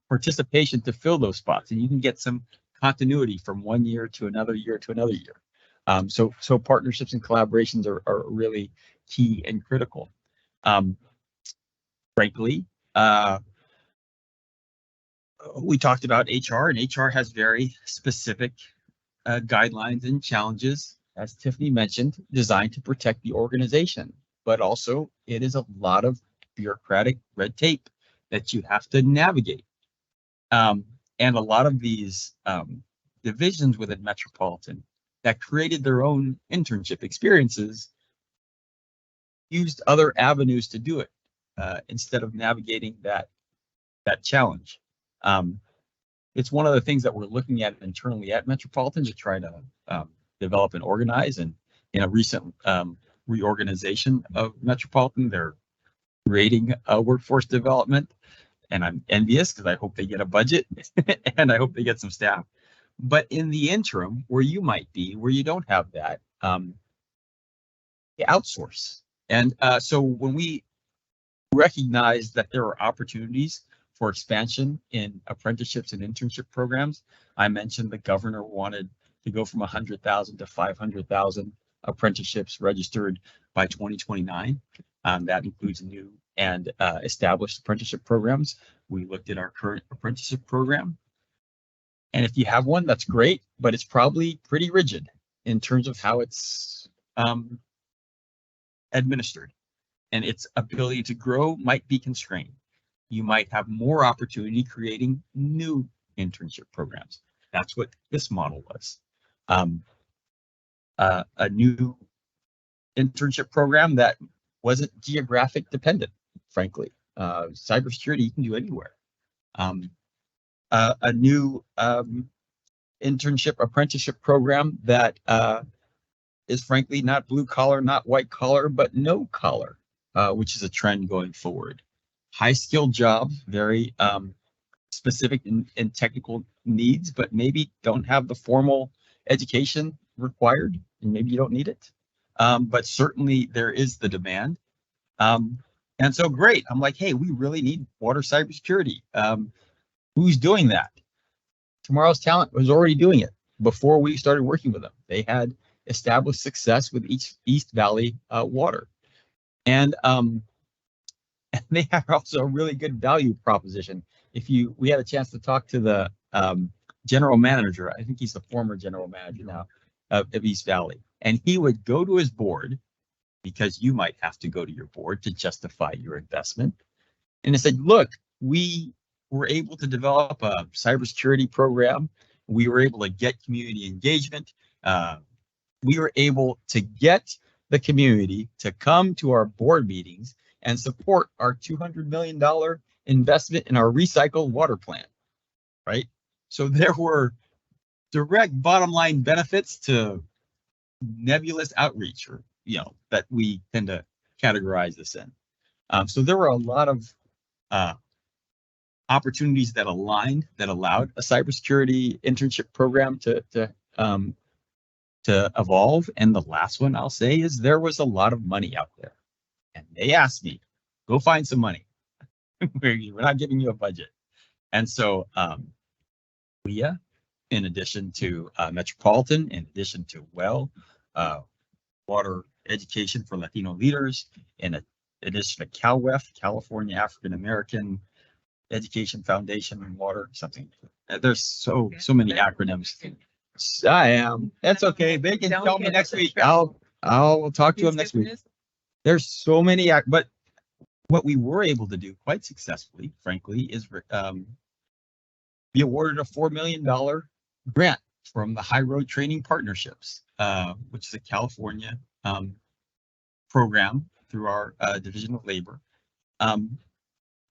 participation to fill those spots, and you can get some continuity from 1 year to another year to another year. So partnerships and collaborations are really key and critical. Frankly, we talked about HR, and HR has very specific guidelines and challenges, as Tiffany mentioned, designed to protect the organization. But also, it is a lot of bureaucratic red tape that you have to navigate. And a lot of these divisions within Metropolitan that created their own internship experiences used other avenues to do it instead of navigating that challenge. It's one of the things that we're looking at internally at Metropolitan to try to develop and organize. And in a recent reorganization of Metropolitan, they're creating a workforce development, and I'm envious because I hope they get a budget and I hope they get some staff. But in the interim, where you might be, where you don't have that, outsource. And so when we recognize that there are opportunities for expansion in apprenticeships and internship programs, I mentioned the governor wanted to go from 100,000 to 500,000 apprenticeships registered by 2029. That includes new and established apprenticeship programs. We looked at our current apprenticeship program. And if you have one, that's great, but it's probably pretty rigid in terms of how it's administered. And its ability to grow might be constrained. You might have more opportunity creating new internship programs. That's what this model was. A new internship program that wasn't geographic dependent, frankly. Cybersecurity you can do anywhere. A new internship apprenticeship program that is frankly not blue collar, not white collar, but no collar, which is a trend going forward. High skilled jobs, very specific in technical needs, but maybe don't have the formal education required, and maybe you don't need it. But certainly there is the demand. And so great, I'm like, hey, we really need water cybersecurity. Who's doing that? Tomorrow's Talent was already doing it before we started working with them. They had established success with East Valley Water. And they have also a really good value proposition. We had a chance to talk to the general manager. I think he's the former general manager now of East Valley. And he would go to his board, because you might have to go to your board to justify your investment. And he said, look, we were able to develop a cybersecurity program. We were able to get community engagement. We were able to get the community to come to our board meetings and support our $200 million investment in our recycled water plant, right? So there were direct bottom line benefits to nebulous outreach, or, that we tend to categorize this in. So there were a lot of opportunities that aligned, that allowed a cybersecurity internship program to evolve. And the last one I'll say is there was a lot of money out there, and they asked me, go find some money. We're not giving you a budget. And so WEA, in addition to Metropolitan, in addition to Water Education for Latino Leaders, in addition to CalWEF, California African American Education Foundation and Water, something. There's so many acronyms. I am. That's okay. They can tell me next week. I'll talk to them next week. There's so many, but what we were able to do quite successfully, frankly, is be awarded a $4 million grant from the High Road Training Partnerships, which is a California program through our Division of Labor,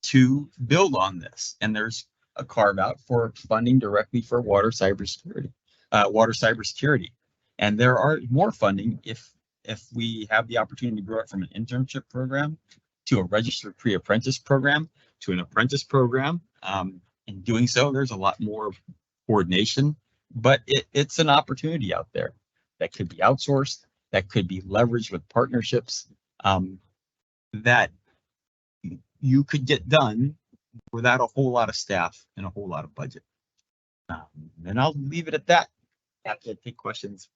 to build on this. And there's a carve out for funding directly for water cybersecurity. And there are more funding if we have the opportunity to grow it from an internship program to a registered pre-apprentice program to an apprentice program. In doing so, there's a lot more coordination, but it's an opportunity out there that could be outsourced, that could be leveraged with partnerships, that you could get done without a whole lot of staff and a whole lot of budget. And I'll leave it at that. I have to take questions.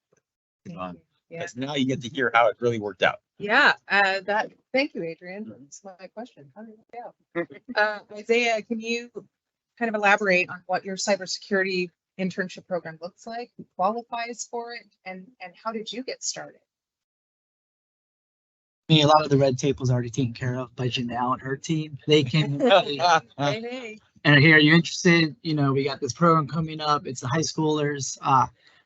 Because now you get to hear how it really worked out. Yeah, thank you, Adrian. That's my question. How did it go? Isaiah, can you kind of elaborate on what your cybersecurity internship program looks like, who qualifies for it, and how did you get started? I mean, a lot of the red tape was already taken care of by Janelle and her team. They came Hey. and here, you're interested, we got this program coming up. It's the high schoolers.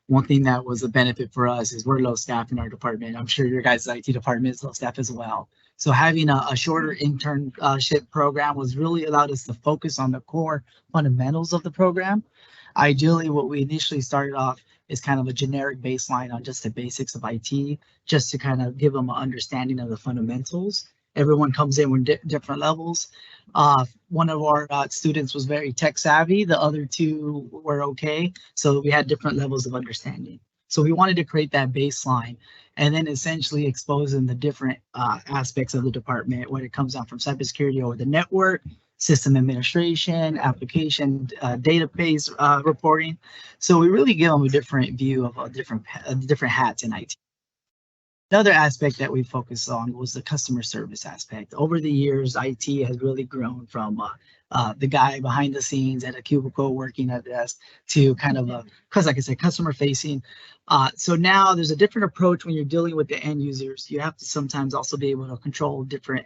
One thing that was a benefit for us is we're low staff in our department. I'm sure your guys' IT department is low staff as well. So having a shorter internship program was really allowed us to focus on the core fundamentals of the program. Ideally, what we initially started off is kind of a generic baseline on just the basics of IT, just to kind of give them an understanding of the fundamentals. Everyone comes in with different levels. One of our students was very tech savvy. The other two were okay. So we had different levels of understanding. So we wanted to create that baseline and then essentially expose them the different aspects of the department, when it comes down from cybersecurity over the network, system administration, application, database reporting. So we really give them a different view of different hats in IT. Another aspect that we focused on was the customer service aspect. Over the years, IT has really grown from the guy behind the scenes at a cubicle working at a desk to kind of because like I said, customer facing. So now there's a different approach when you're dealing with the end users. You have to sometimes also be able to control different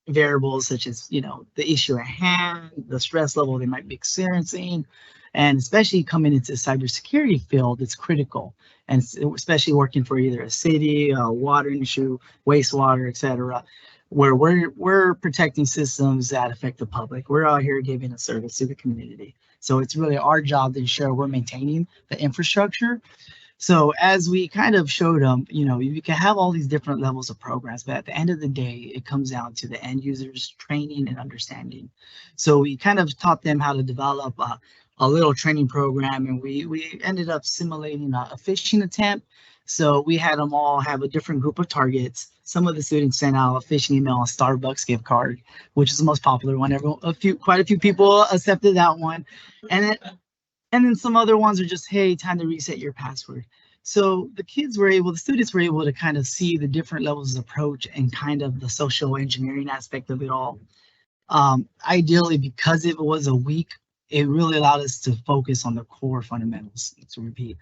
variables, such as, the issue at hand, the stress level they might be experiencing. And especially coming into the cybersecurity field, it's critical. And especially working for either a city, a water issue, wastewater, etc., where we're protecting systems that affect the public. We're out here giving a service to the community. So it's really our job to ensure we're maintaining the infrastructure. So as we kind of showed them, you can have all these different levels of programs, but at the end of the day, it comes down to the end users training and understanding. So we kind of taught them how to develop a little training program, and we ended up simulating a phishing attempt. So we had them all have a different group of targets. Some of the students sent out a phishing email, a Starbucks gift card, which is the most popular one. Quite a few people accepted that one. And then some other ones are just, hey, time to reset your password. So the students were able to kind of see the different levels of approach and kind of the social engineering aspect of it all. Ideally, because it was a week, it really allowed us to focus on the core fundamentals, to repeat.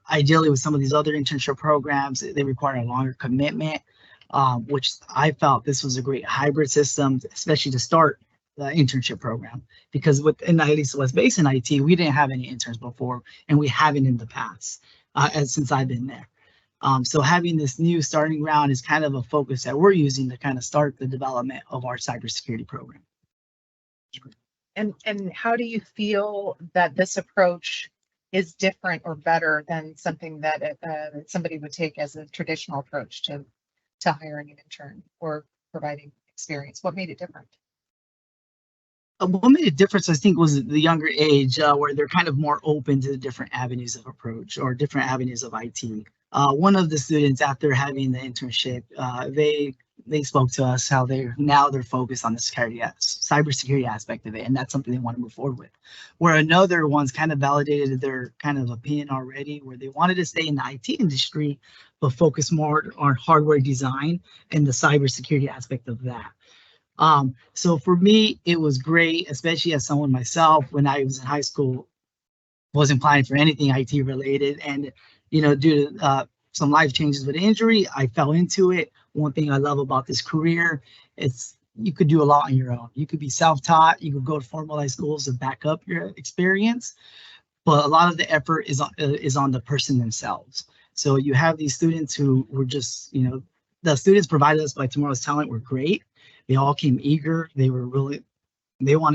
Ideally, with some of these other internship programs, they require a longer commitment, which I felt this was a great hybrid system, especially to start the internship program, because within at least West Basin IT, we didn't have any interns before, and we haven't in the past, since I've been there. So having this new starting ground is kind of a focus that we're using to kind of start the development of our cybersecurity program. And how do you feel that this approach is different or better than something that somebody would take as a traditional approach to hiring an intern or providing experience? What made it different? What made a difference, I think, was the younger age, where they're kind of more open to the different avenues of approach or different avenues of IT. One of the students, after having the internship, they spoke to us how they're focused on the cybersecurity aspect of it, and that's something they want to move forward with. Where another one's kind of validated their kind of opinion already, where they wanted to stay in the IT industry, but focus more on hardware design and the cybersecurity aspect of that. So for me, it was great, especially as someone myself, when I was in high school, wasn't planning for anything IT related. And, you know, due to some life changes with injury, I fell into it. One thing I love about this career, it's you could do a lot on your own. You could be self-taught, you could go to formalized schools to back up your experience, but a lot of the effort is on the person themselves. So you have these students who were just, you know, the students provided us by Tomorrow's Talent were great. They all came eager. They wanted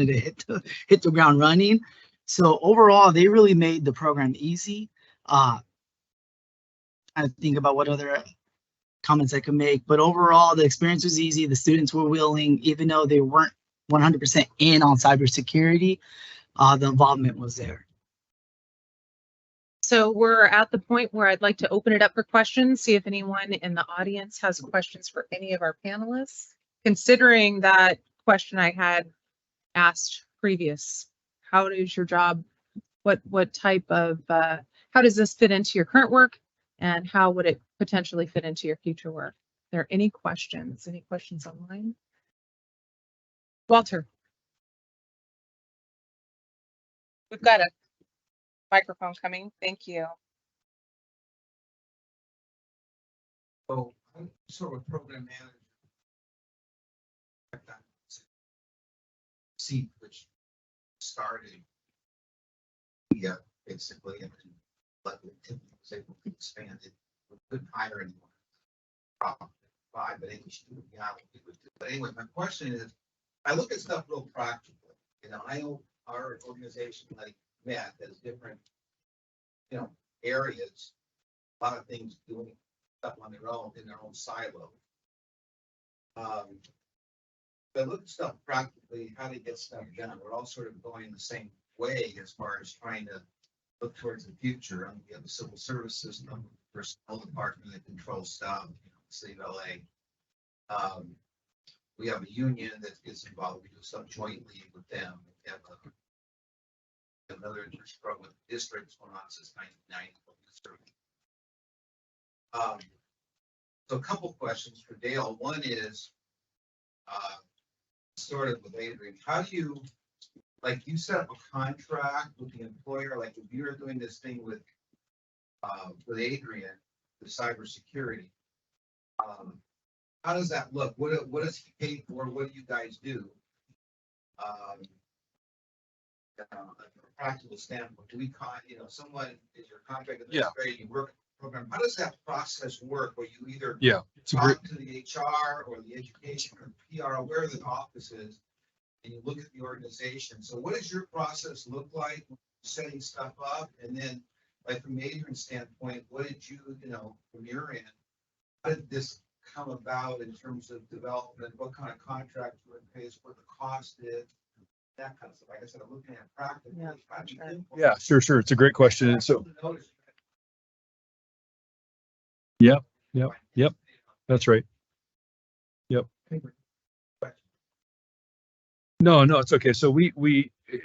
to hit the ground running. So overall, they really made the program easy. I think about what other comments I could make, but overall, the experience was easy. The students were willing, even though they weren't 100% in on cybersecurity, the involvement was there. So we're at the point where I'd like to open it up for questions, see if anyone in the audience has questions for any of our panelists. Considering that question I had asked previous, how does your job, what type of, how does this fit into your current work, and how would it potentially fit into your future work? Are there any questions? Any questions online? Walter. We've got a microphone coming. Thank you. So I'm sort of a program manager. Seat which started, yeah, basically, and then but the team was able to expand it. We couldn't hire anyone. But English student, yeah, we would do. But anyway, my question is, I look at stuff real practically. You know, I know our organization like Matt has different, you know, areas, a lot of things doing stuff on their own in their own silo. But look at stuff practically, how to get stuff done. We're all sort of going the same way as far as trying to look towards the future. We have the civil service system, personnel department that controls stuff, you know, the city of LA. We have a union that gets involved. We do stuff jointly with them. We have another interest program with districts going on since 1990. So a couple questions for Dale. One is, sort of with Adrian, how do you, like, you set up a contract with the employer, like if you're doing this thing with Adrian, the cybersecurity, how does that look? What does he pay for? What do you guys do? From a practical standpoint, do we someone is your contract administrator, you work program, how does that process work where you either talk to the HR or the education or PR, where the office is, and you look at the organization? So what does your process look like setting stuff up? And then, like, from Adrian's standpoint, what did you, from your end, how did this come about in terms of development? What kind of contract you would pay, what the cost is, that kind of stuff? Like I said, I'm looking at practically. Yeah, sure. It's a great question. And so, Yep. That's right. Yep. No, it's okay. So and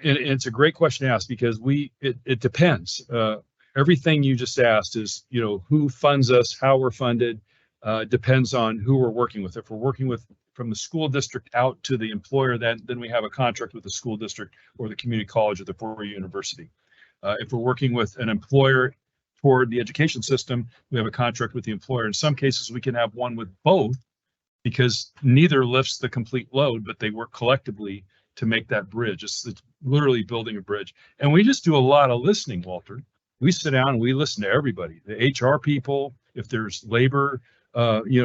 it's a great question to ask because it depends. Everything you just asked is, who funds us, how we're funded, depends on who we're working with. If we're working with from the school district out to the employer, then we have a contract with the school district or the community college or the four-year university. If we're working with an employer toward the education system, we have a contract with the employer. In some cases, we can have one with both because neither lifts the complete load, but they work collectively to make that bridge. It's literally building a bridge. And we just do a lot of listening, Walter. We sit down and we listen to everybody, the HR people, if there's labor,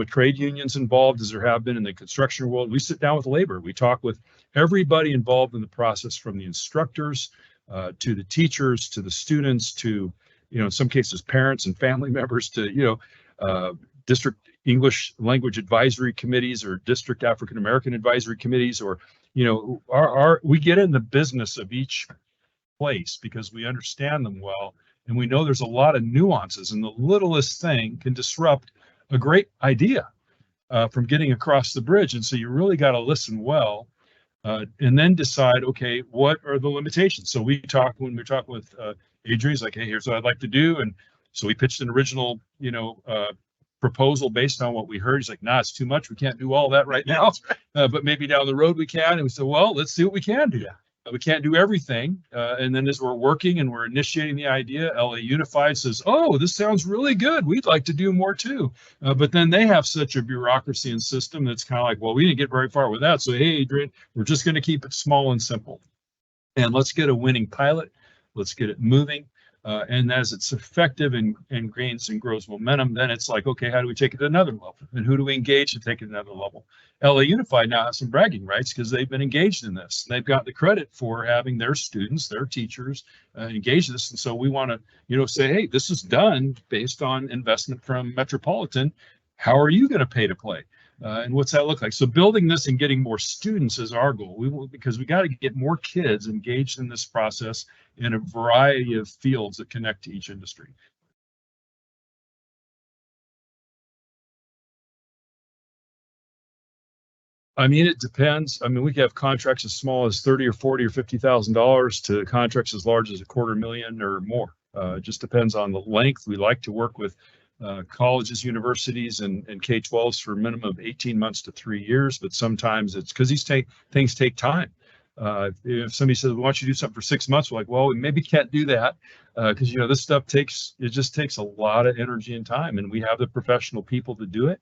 trade unions involved, as there have been in the construction world. We sit down with labor. We talk with everybody involved in the process, from the instructors to the teachers, to the students, to, in some cases, parents and family members, to, district English language advisory committees or district African American advisory committees, or, we get in the business of each place because we understand them well. And we know there's a lot of nuances, and the littlest thing can disrupt a great idea from getting across the bridge. And so you really got to listen well and then decide, okay, what are the limitations? So when we're talking with Adrian, he's like, hey, here's what I'd like to do. And so we pitched an original, proposal based on what we heard. He's like, nah, it's too much. We can't do all that right now, but maybe down the road we can. And we said, well, let's see what we can do. We can't do everything. And then as we're working and we're initiating the idea, LA Unified says, oh, this sounds really good. We'd like to do more too. But then they have such a bureaucracy and system that's kind of like, well, we didn't get very far with that. So, hey, Adrian, we're just going to keep it small and simple. And let's get a winning pilot. Let's get it moving. And as it's effective and gains and grows momentum, then it's like, okay, how do we take it to another level? And who do we engage to take it to another level? LA Unified now has some bragging rights because they've been engaged in this. They've got the credit for having their students, their teachers engage this. And so we want to, say, hey, this is done based on investment from Metropolitan. How are you going to pay to play? And what's that look like? So building this and getting more students is our goal. Because we got to get more kids engaged in this process in a variety of fields that connect to each industry. I mean, it depends. I mean, we can have contracts as small as $30,000 or $40,000 or $50,000 to contracts as large as $250,000 or more. It just depends on the length. We like to work with colleges, universities, and K-12s for a minimum of 18 months to 3 years, but sometimes it's because these things take time. If somebody says, we want you to do something for 6 months, we're like, well, we maybe can't do that because, this stuff just takes a lot of energy and time, and we have the professional people to do it.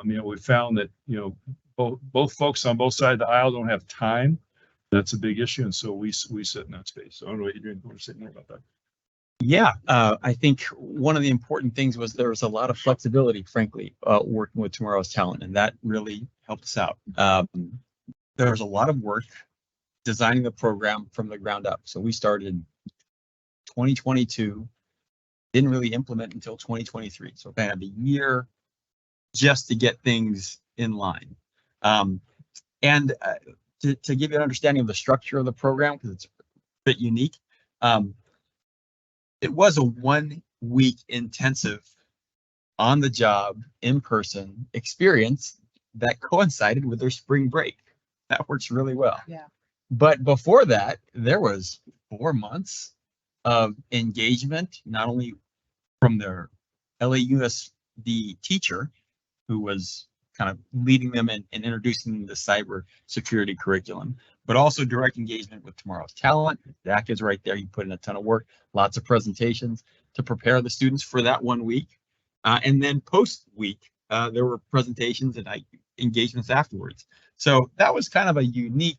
We found that, both folks on both sides of the aisle don't have time. That's a big issue, and so we sit in that space. So I don't know, Adrian, you want to say more about that? Yeah, I think one of the important things was there was a lot of flexibility, frankly, working with Tomorrow's Talent, and that really helped us out. There was a lot of work designing the program from the ground up. So we started in 2022, didn't really implement until 2023. So kind of a year just to get things in line. And to give you an understanding of the structure of the program, because it's a bit unique, it was a 1 week intensive on the job, in-person experience that coincided with their spring break. That works really well. Yeah. But before that, there was 4 months of engagement, not only from their LAUSD teacher, who was kind of leading them and introducing them to cyber security curriculum, but also direct engagement with Tomorrow's Talent. Zach is right there. You put in a ton of work, lots of presentations to prepare the students for that 1 week. And then post-week, there were presentations and engagements afterwards. So that was kind of a unique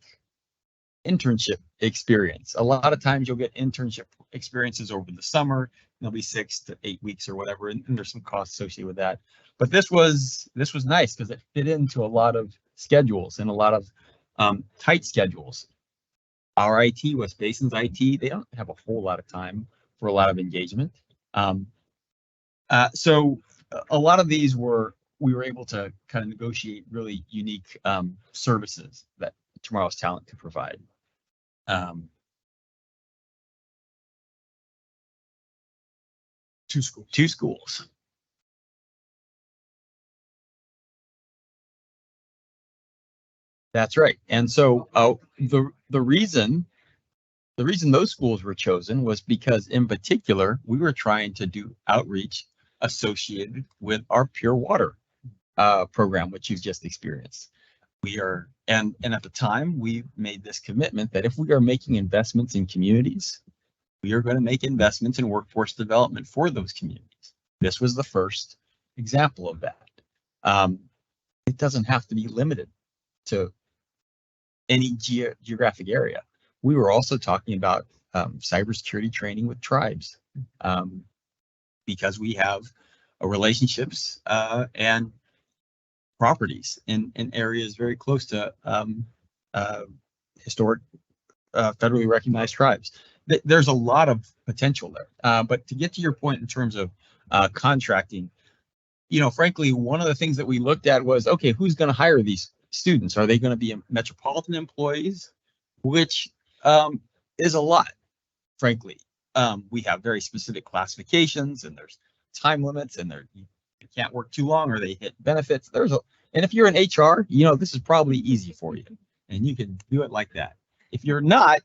internship experience. A lot of times you'll get internship experiences over the summer. There'll be 6 to 8 weeks or whatever, and there's some costs associated with that. But this was nice because it fit into a lot of schedules and a lot of tight schedules. Our IT, West Basin's IT, they don't have a whole lot of time for a lot of engagement. So a lot of these we were able to kind of negotiate really unique services that Tomorrow's Talent could provide. Two schools. That's right. And so the reason those schools were chosen was because, in particular, we were trying to do outreach associated with our Pure Water program, which you've just experienced. And at the time, we made this commitment that if we are making investments in communities, we are going to make investments in workforce development for those communities. This was the first example of that. It doesn't have to be limited to any geographic area. We were also talking about cybersecurity training with tribes because we have relationships and properties in areas very close to historic federally recognized tribes. there's a lot of potential there. But to get to your point in terms of contracting, you know, frankly, one of the things that we looked at was, okay, who's going to hire these students? Are they going to be metropolitan employees? Which is a lot, frankly. We have very specific classifications, and there's time limits, and you can't work too long or they hit benefits. And if you're in HR, you know, this is probably easy for you, and you can do it like that. If you're not,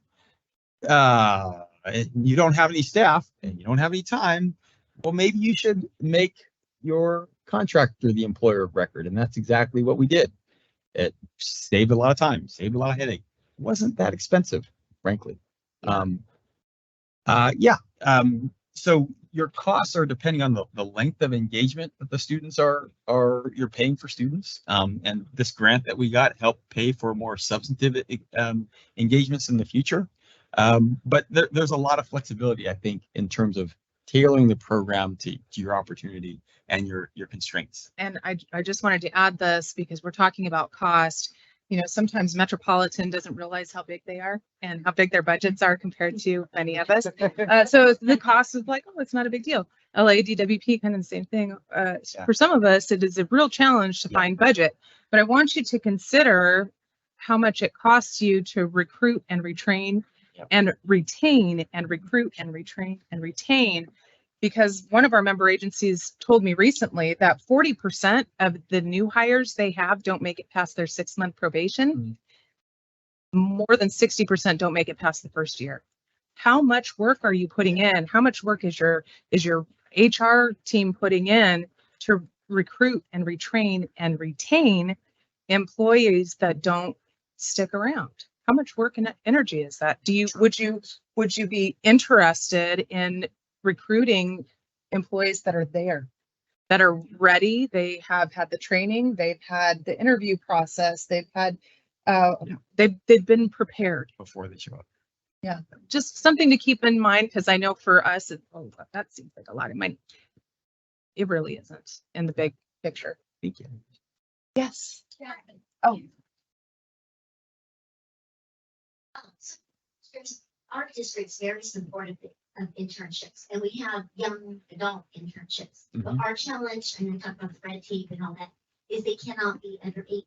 and you don't have any staff and you don't have any time, well, maybe you should make your contractor the employer of record. And that's exactly what we did. It saved a lot of time, saved a lot of headache. It wasn't that expensive, frankly. So your costs are depending on the length of engagement that the students you're paying for students. And this grant that we got helped pay for more substantive engagements in the future. But there's a lot of flexibility, I think, in terms of tailoring the program to your opportunity and your constraints. And I just wanted to add this because we're talking about cost. You know, sometimes Metropolitan doesn't realize how big they are and how big their budgets are compared to many of us. So the cost is like, oh, it's not a big deal. LADWP, kind of the same thing. For some of us, it is a real challenge to find budget. But I want you to consider how much it costs you to recruit and retrain and retain and recruit and retrain and retain. Because one of our member agencies told me recently that 40% of the new hires they have don't make it past their 6-month probation. More than 60% don't make it past the first year. How much work are you putting in? How much work is your HR team putting in to recruit and retrain and retain employees that don't stick around? How much work and energy is that? Would you be interested in recruiting employees that are there, that are ready? They have had the training, they've had the interview process, they've been prepared Before they show up. Yeah, just something to keep in mind, because I know for us, that seems like a lot of money. It really isn't in the big picture. Thank you. Yes. Oh. Our district's very supportive of internships, and we have young adult internships. But our challenge, and I talk about the red tape and all that, is they cannot be under 8.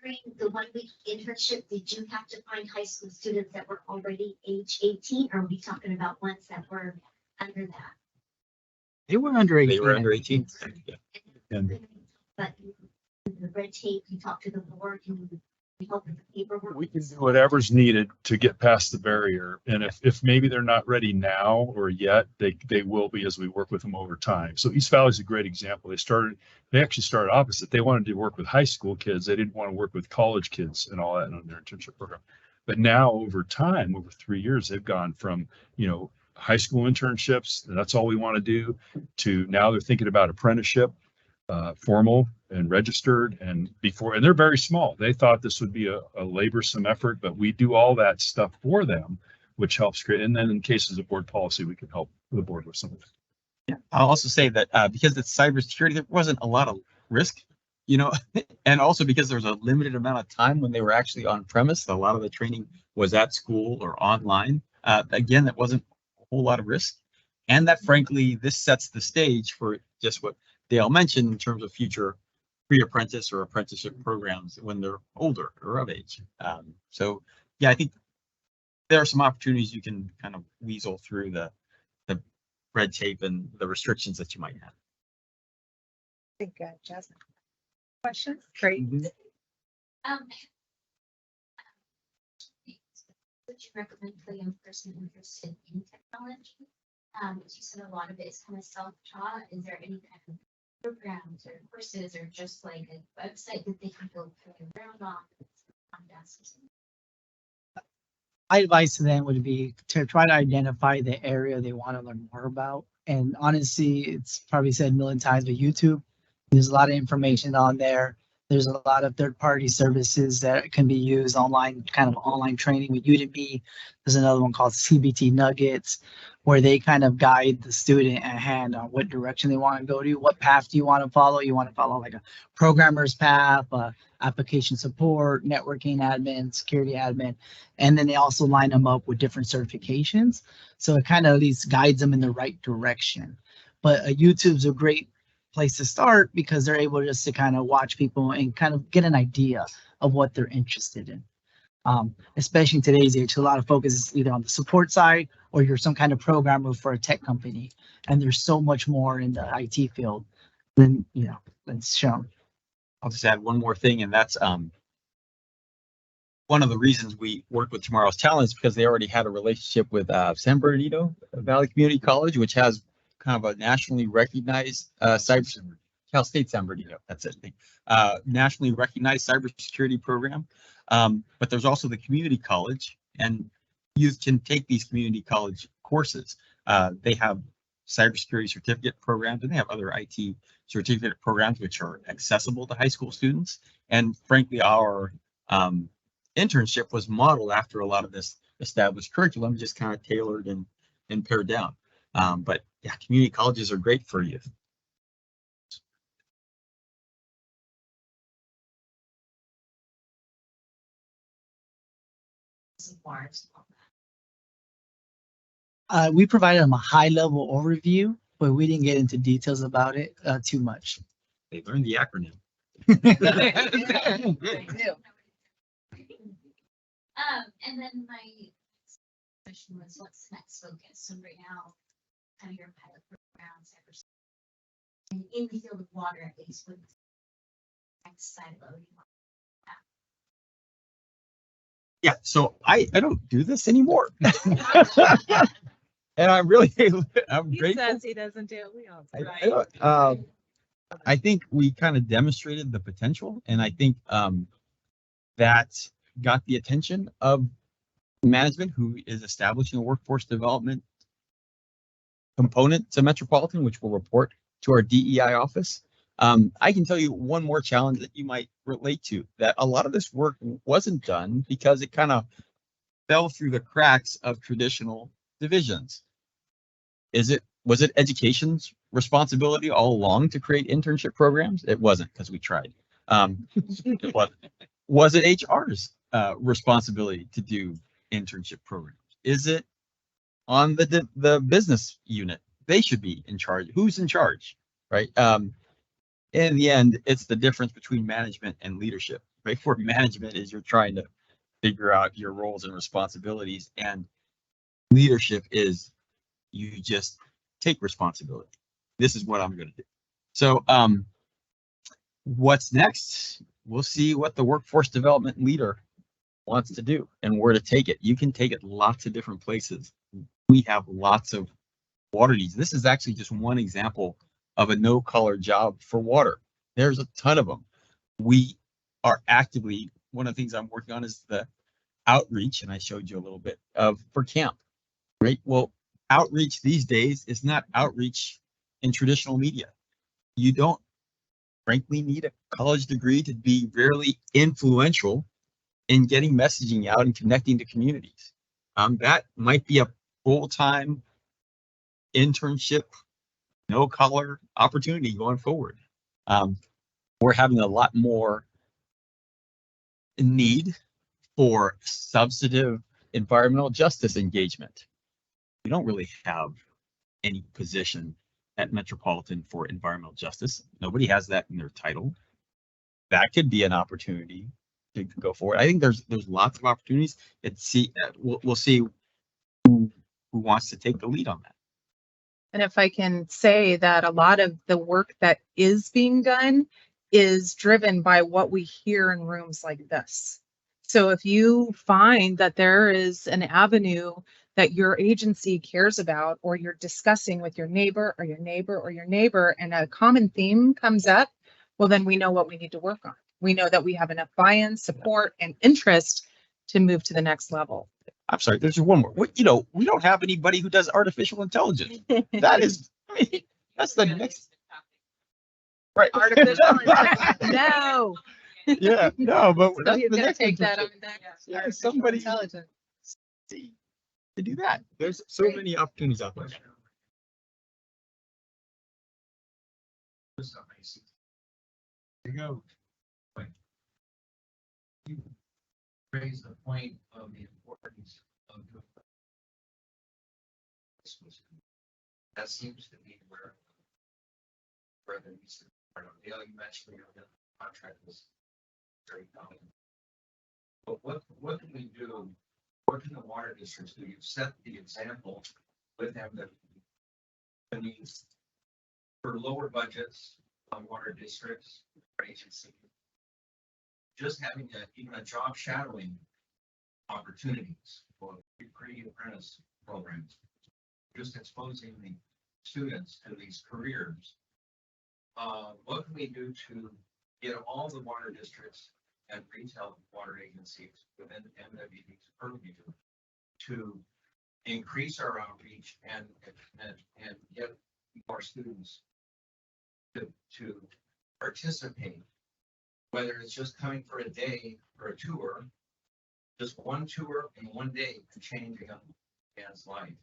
During the 1-week internship, did you have to find high school students that were already age 18? Or are we talking about ones that were under that? They were under 18. They were under 18. And But the red tape, you talk to the board, and you help with the paperwork. We can do whatever's needed to get past the barrier. And if maybe they're not ready now or yet, they will be as we work with them over time. So East Valley is a great example. They actually started opposite. They wanted to work with high school kids. They didn't want to work with college kids and all that on their internship program. But now over time, over 3 years, they've gone from, high school internships, and that's all we want to do, to now they're thinking about apprenticeship, formal and registered, and they're very small. They thought this would be a laborsome effort, but we do all that stuff for them, which helps create. And then in cases of board policy, we can help the board with some of it. yeah, I'll also say that because it's cybersecurity, there wasn't a lot of risk, and also because there was a limited amount of time when they were actually on premise. A lot of the training was at school or online. Again, that wasn't a whole lot of risk. And that, frankly, this sets the stage for just what Dale mentioned in terms of future pre-apprentice or apprenticeship programs when they're older or of age. So, yeah, I think there are some opportunities you can kind of weasel through the red tape and the restrictions that you might have. I think Jasmine. Questions? Great. Would you recommend for a young person interested in technology? You said a lot of it is kind of self-taught. Is there any kind of programs or courses or just like a website that they can go play around on? My advice to them would be to try to identify the area they want to learn more about. And honestly, it's probably said a million times, but YouTube, there's a lot of information on there. There's a lot of third-party services that can be used online, kind of online training with Udemy. There's another one called CBT Nuggets, where they kind of guide the student at hand on what direction they want to go to, what path do you want to follow. You want to follow like a programmer's path, application support, networking admin, security admin, and then they also line them up with different certifications. So it kind of at least guides them in the right direction. But YouTube's a great place to start because they're able just to kind of watch people and kind of get an idea of what they're interested in. Especially in today's age, a lot of focus is either on the support side or you're some kind of programmer for a tech company. And there's so much more in the IT field than, than shown. I'll just add one more thing, and that's one of the reasons we work with Tomorrow's Talent is because they already had a relationship with San Bernardino Valley Community College, which has kind of a nationally recognized Cal State San Bernardino, that's it. Nationally recognized cybersecurity program. But there's also the community college, and youth can take these community college courses. They have cybersecurity certificate programs, and they have other IT certificate programs which are accessible to high school students. And frankly, our internship was modeled after a lot of this established curriculum, just kind of tailored and pared down. But yeah, community colleges are great for youth. We provided them a high-level overview, but we didn't get into details about it too much. They learned the acronym. And then my question was, what's the next focus? So right now, kind of your pilot program, cybersecurity, and in the field of water, at least, what's the next silo you want? Yeah, so I don't do this anymore. And I'm He grateful. says he doesn't do it. We all do. I think we kind of demonstrated the potential, and I think that got the attention of management, who is establishing a workforce development component to Metropolitan, which will report to our DEI office. I can tell you one more challenge that you might relate to, that a lot of this work wasn't done because it kind of fell through the cracks of traditional divisions. Was it education's responsibility all along to create internship programs? It wasn't, because we tried. It wasn't. Was it HR's responsibility to do internship programs? Is it on the business unit? They should be in charge. Who's in charge, right? In the end, it's the difference between management and leadership, right? For management is you're trying to figure out your roles and responsibilities, and leadership is you just take responsibility. This is what I'm going to do. So what's next? We'll see what the workforce development leader wants to do and where to take it. You can take it lots of different places. We have lots of water needs. This is actually just one example of a no-color job for water. There's a ton of them. We are actively, one of the things I'm working on is the outreach, and I showed you a little bit of for camp, right? Well, outreach these days is not outreach in traditional media. You don't, frankly, need a college degree to be really influential in getting messaging out and connecting to communities. That might be a full-time internship, no-collar opportunity going forward. We're having a lot more need for substantive environmental justice engagement. We don't really have any position at Metropolitan for environmental justice. Nobody has that in their title. That could be an opportunity to go forward. I think there's lots of opportunities. We'll see who wants to take the lead on that. And if I can say that a lot of the work that is being done is driven by what we hear in rooms like this. So if you find that there is an avenue that your agency cares about, or you're discussing with your neighbor or your neighbor or your neighbor, and a common theme comes up, well, then we know what we need to work on. We know that we have enough buy-in, support, and interest to move to the next level. I'm sorry, there's one more. We don't have anybody who does artificial intelligence. That is, that's the next. Right. Artificial intelligence. No. Yeah, no, but So that's he's the gonna next take that internship. on next. Yeah, somebody Intelligent. to do that. There's so many opportunities out there. There you go. You raise the point of the importance of the. That seems to be where there needs to, you mentioned the contract was very common. But what can we do? What can the water districts do? You've set the example with them that, I mean, for lower budgets on water districts or agency, just having even a job shadowing opportunities for pre-apprentice programs, just exposing the students to these careers. What can we do to get all the water districts and retail water agencies within MWD's purview to increase our outreach and get more students to participate, whether it's just coming for a day or a tour, just one tour in one day can change a young man's life.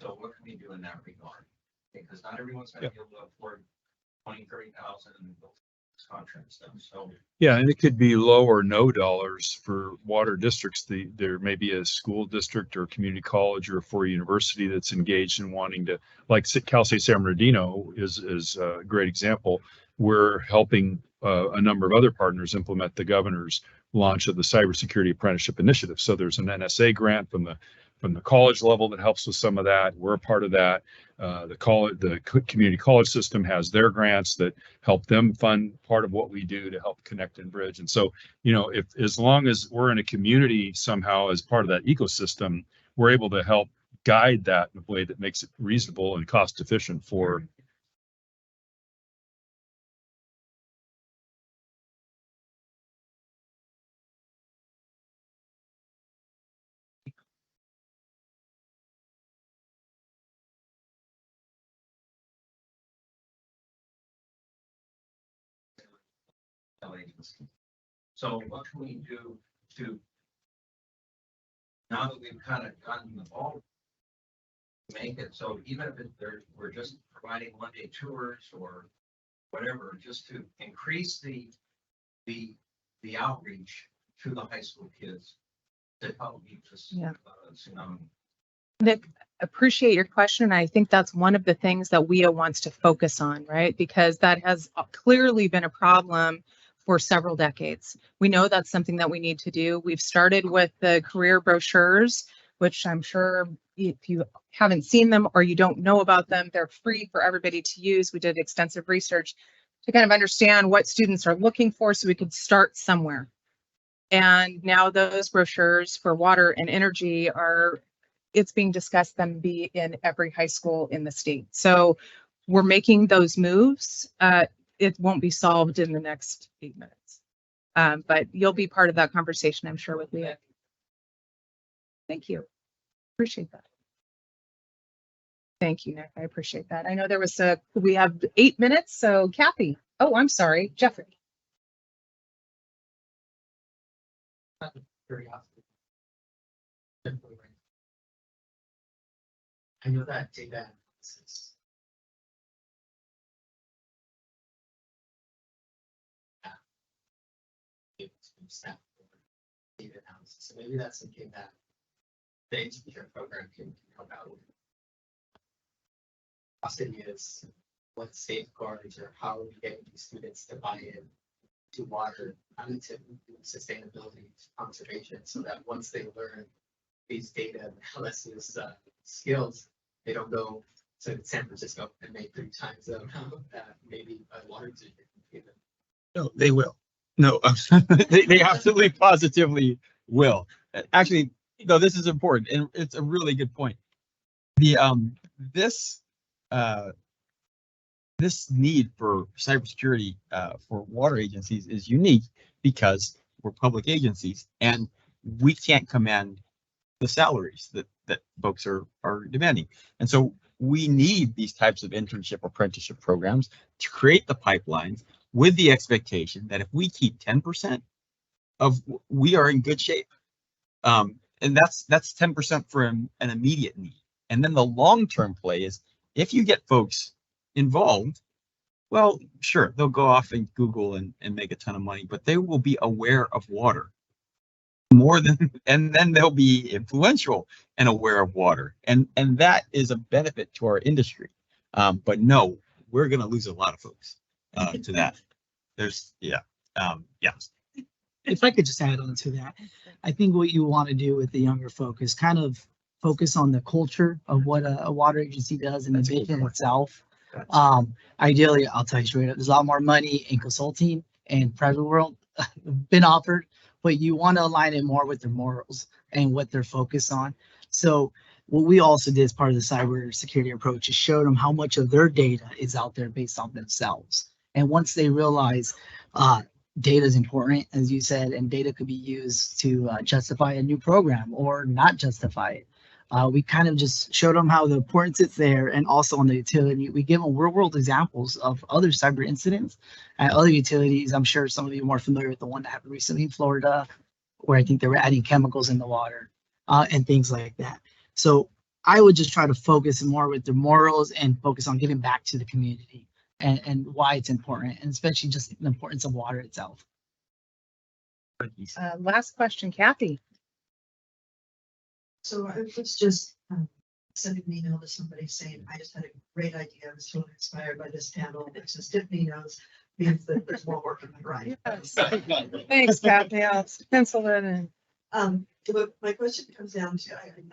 So what can we do in that regard? Because not everyone's gonna be able to afford 20, 30,000 contract stuff, so. Yeah, and it could be low or no dollars for water districts. There may be a school district or community college or for a university that's engaged in wanting to, like Cal State San Bernardino is a great example. We're helping a number of other partners implement the governor's launch of the Cybersecurity Apprenticeship Initiative. So there's an NSA grant from the college level that helps with some of that. We're a part of that. The community college system has their grants that help them fund part of what we do to help connect and bridge. And so, if as long as we're in a community somehow as part of that ecosystem, we're able to help guide that in a way that makes it reasonable and cost efficient for. Agency. So what can we do to, now that we've kind of gotten the ball, make it so even if we're just providing one-day tours or whatever, just to increase the outreach to the high school kids to help meet this tsunami. Nick, appreciate your question. I think that's one of the things that WIA wants to focus on, right? Because that has clearly been a problem for several decades. We know that's something that we need to do. We've started with the career brochures, which I'm sure if you haven't seen them or you don't know about them, they're free for everybody to use. We did extensive research to kind of understand what students are looking for so we could start somewhere. And now those brochures for water and energy it's being discussed them be in every high school in the state. So we're making those moves. It won't be solved in the next 8 minutes. But you'll be part of that conversation, I'm sure, with Leah. Thank you. Appreciate that. Thank you, Nick. I appreciate that. I know we have 8 minutes, so Kathy. Oh, I'm sorry, Jeffrey. Curiosity. I know that data analysis. Staff data analysis. So maybe that's something that the engineer program can help out with. Question is, what safeguards or how are we getting these students to buy in to water, to sustainability, conservation, so that once they learn these data analysis skills, they don't go to San Francisco and make 3 times the amount that maybe a water district can give them. No, they will. No, they absolutely positively will. Actually, no, this is important and it's a really good point. This need for cybersecurity for water agencies is unique because we're public agencies and we can't command the salaries that folks are demanding. And so we need these types of internship apprenticeship programs to create the pipelines with the expectation that if we keep 10% we are in good shape. And that's 10% for an immediate need. And then the long-term play is if you get folks involved, well, sure, they'll go off and Google and make a ton of money, but they will be aware of water more than, and then they'll be influential and aware of water. And that is a benefit to our industry. But no, we're going to lose a lot of folks to that. There's, yeah. If I could just add on to that, I think what you want to do with the younger folk is kind of focus on the culture of what a water agency does and the vision itself. Ideally, I'll tell you straight up, there's a lot more money in consulting and private world been offered, but you want to align it more with their morals and what they're focused on. So what we also did as part of the cyber security approach is show them how much of their data is out there based on themselves. And once they realize data is important, as you said, and data could be used to justify a new program or not justify it. We kind of just showed them how the importance is there, and also on the utility. We give them real world examples of other cyber incidents at other utilities. I'm sure some of you are more familiar with the one that happened recently in Florida, where I think they were adding chemicals in the water and things like that. So I would just try to focus more with the morals and focus on giving back to the community and why it's important, and especially just the importance of water itself. Last question, Kathy. So I was just sending an email to somebody saying, I just had a great idea. I was totally inspired by this panel. It says Tiffany knows means that there's more work on the right. Yes. Thanks, Kathy. I'll pencil it in. But my question comes down to, I'm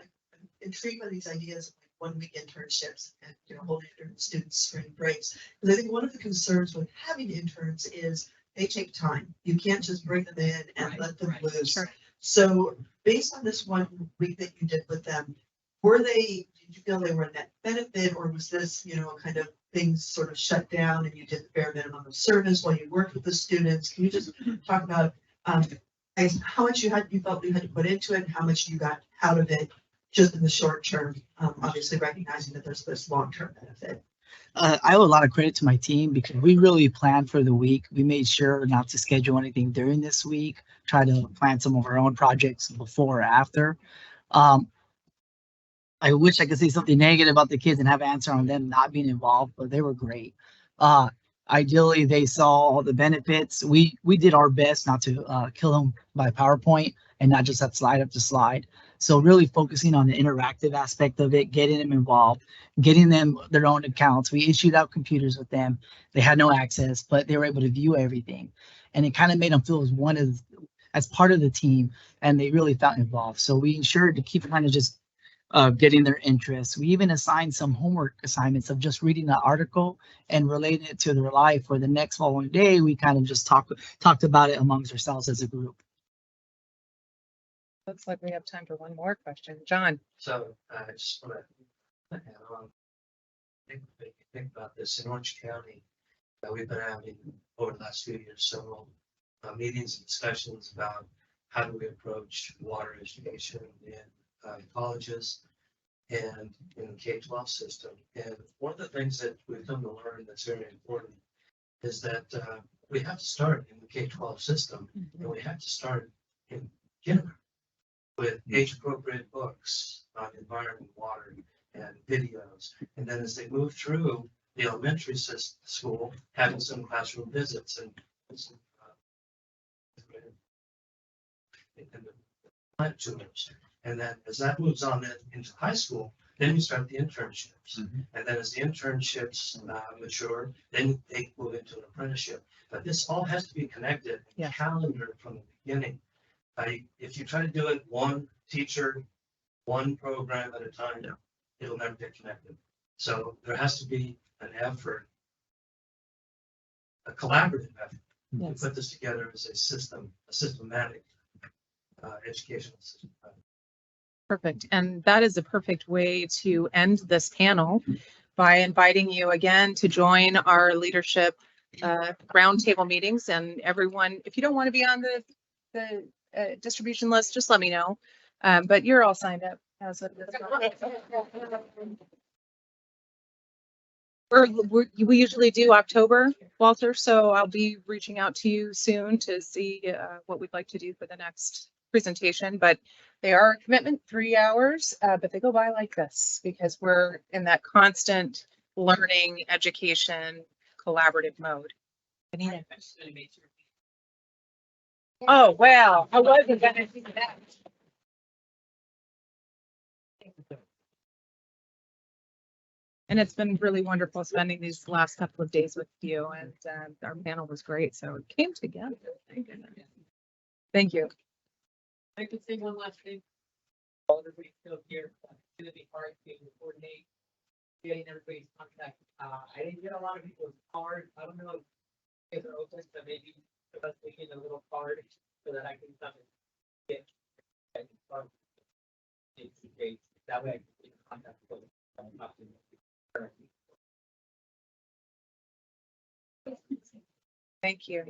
intrigued by these ideas of 1 week internships and holding students spring breaks. Because I think one of the concerns with having interns is they take time. You can't just bring them in and let them loose. Sure. So based on this 1 week that you did with them, did you feel they were a net benefit, or was this, kind of things sort of shut down and you did the bare minimum of service while you worked with the students? Can you just talk about how much you felt you had to put into it and how much you got out of it just in the short term, obviously recognizing that there's this long-term benefit? I owe a lot of credit to my team because we really planned for the week. We made sure not to schedule anything during this week, try to plan some of our own projects before or after. I wish I could say something negative about the kids and have an answer on them not being involved, but they were great. Ideally, they saw all the benefits. We did our best not to kill them by PowerPoint and not just have slide after slide. So really focusing on the interactive aspect of it, getting them involved, getting them their own accounts. We issued out computers with them. They had no access, but they were able to view everything. And it kind of made them feel as part of the team, and they really felt involved. So we ensured to keep kind of just getting their interest. We even assigned some homework assignments of just reading the article and relating it to their life. For the next following day, we kind of just talked about it amongst ourselves as a group. Looks like we have time for one more question. John. So I just want to add on. Think about this in Orange County. We've been having over the last few years several meetings and discussions about how do we approach water education in colleges and in the K-12 system. And one of the things that we've come to learn that's very important is that we have to start in the K-12 system, and we have to start in kindergarten with age-appropriate books on environment, water, and videos. And then as they move through the elementary school, having some classroom visits and some plant tumors. And then as that moves on then into high school, then you start the internships. And then as the internships mature, then they move into an apprenticeship. But this all has to be connected and calendared from the beginning. If you try to do it one teacher, one program at a time, it'll never get connected. So there has to be an effort, a collaborative effort, to put this together as a systematic educational system. Perfect. And that is a perfect way to end this panel by inviting you again to join our leadership roundtable meetings. And everyone, if you don't want to be on the distribution list, just let me know. But you're all signed up as of We usually do October, Walter, so I'll be reaching out to you soon to see what we'd like to do for the next presentation, but they are a commitment, 3 hours, but they go by like this because we're in that constant learning, education, collaborative mode. Anita? Oh, well, I wasn't gonna do that. And it's been really wonderful spending these last couple of days with you, and our panel was great, so it came together. Thank goodness. Thank you. I could say one last thing. All everybody's still here. It's gonna be hard to coordinate, getting everybody's contact. I didn't get a lot of people's cards. I don't know if they're open, but maybe us making a little card so that I can come and get. That way I can get in contact with them. Thank you.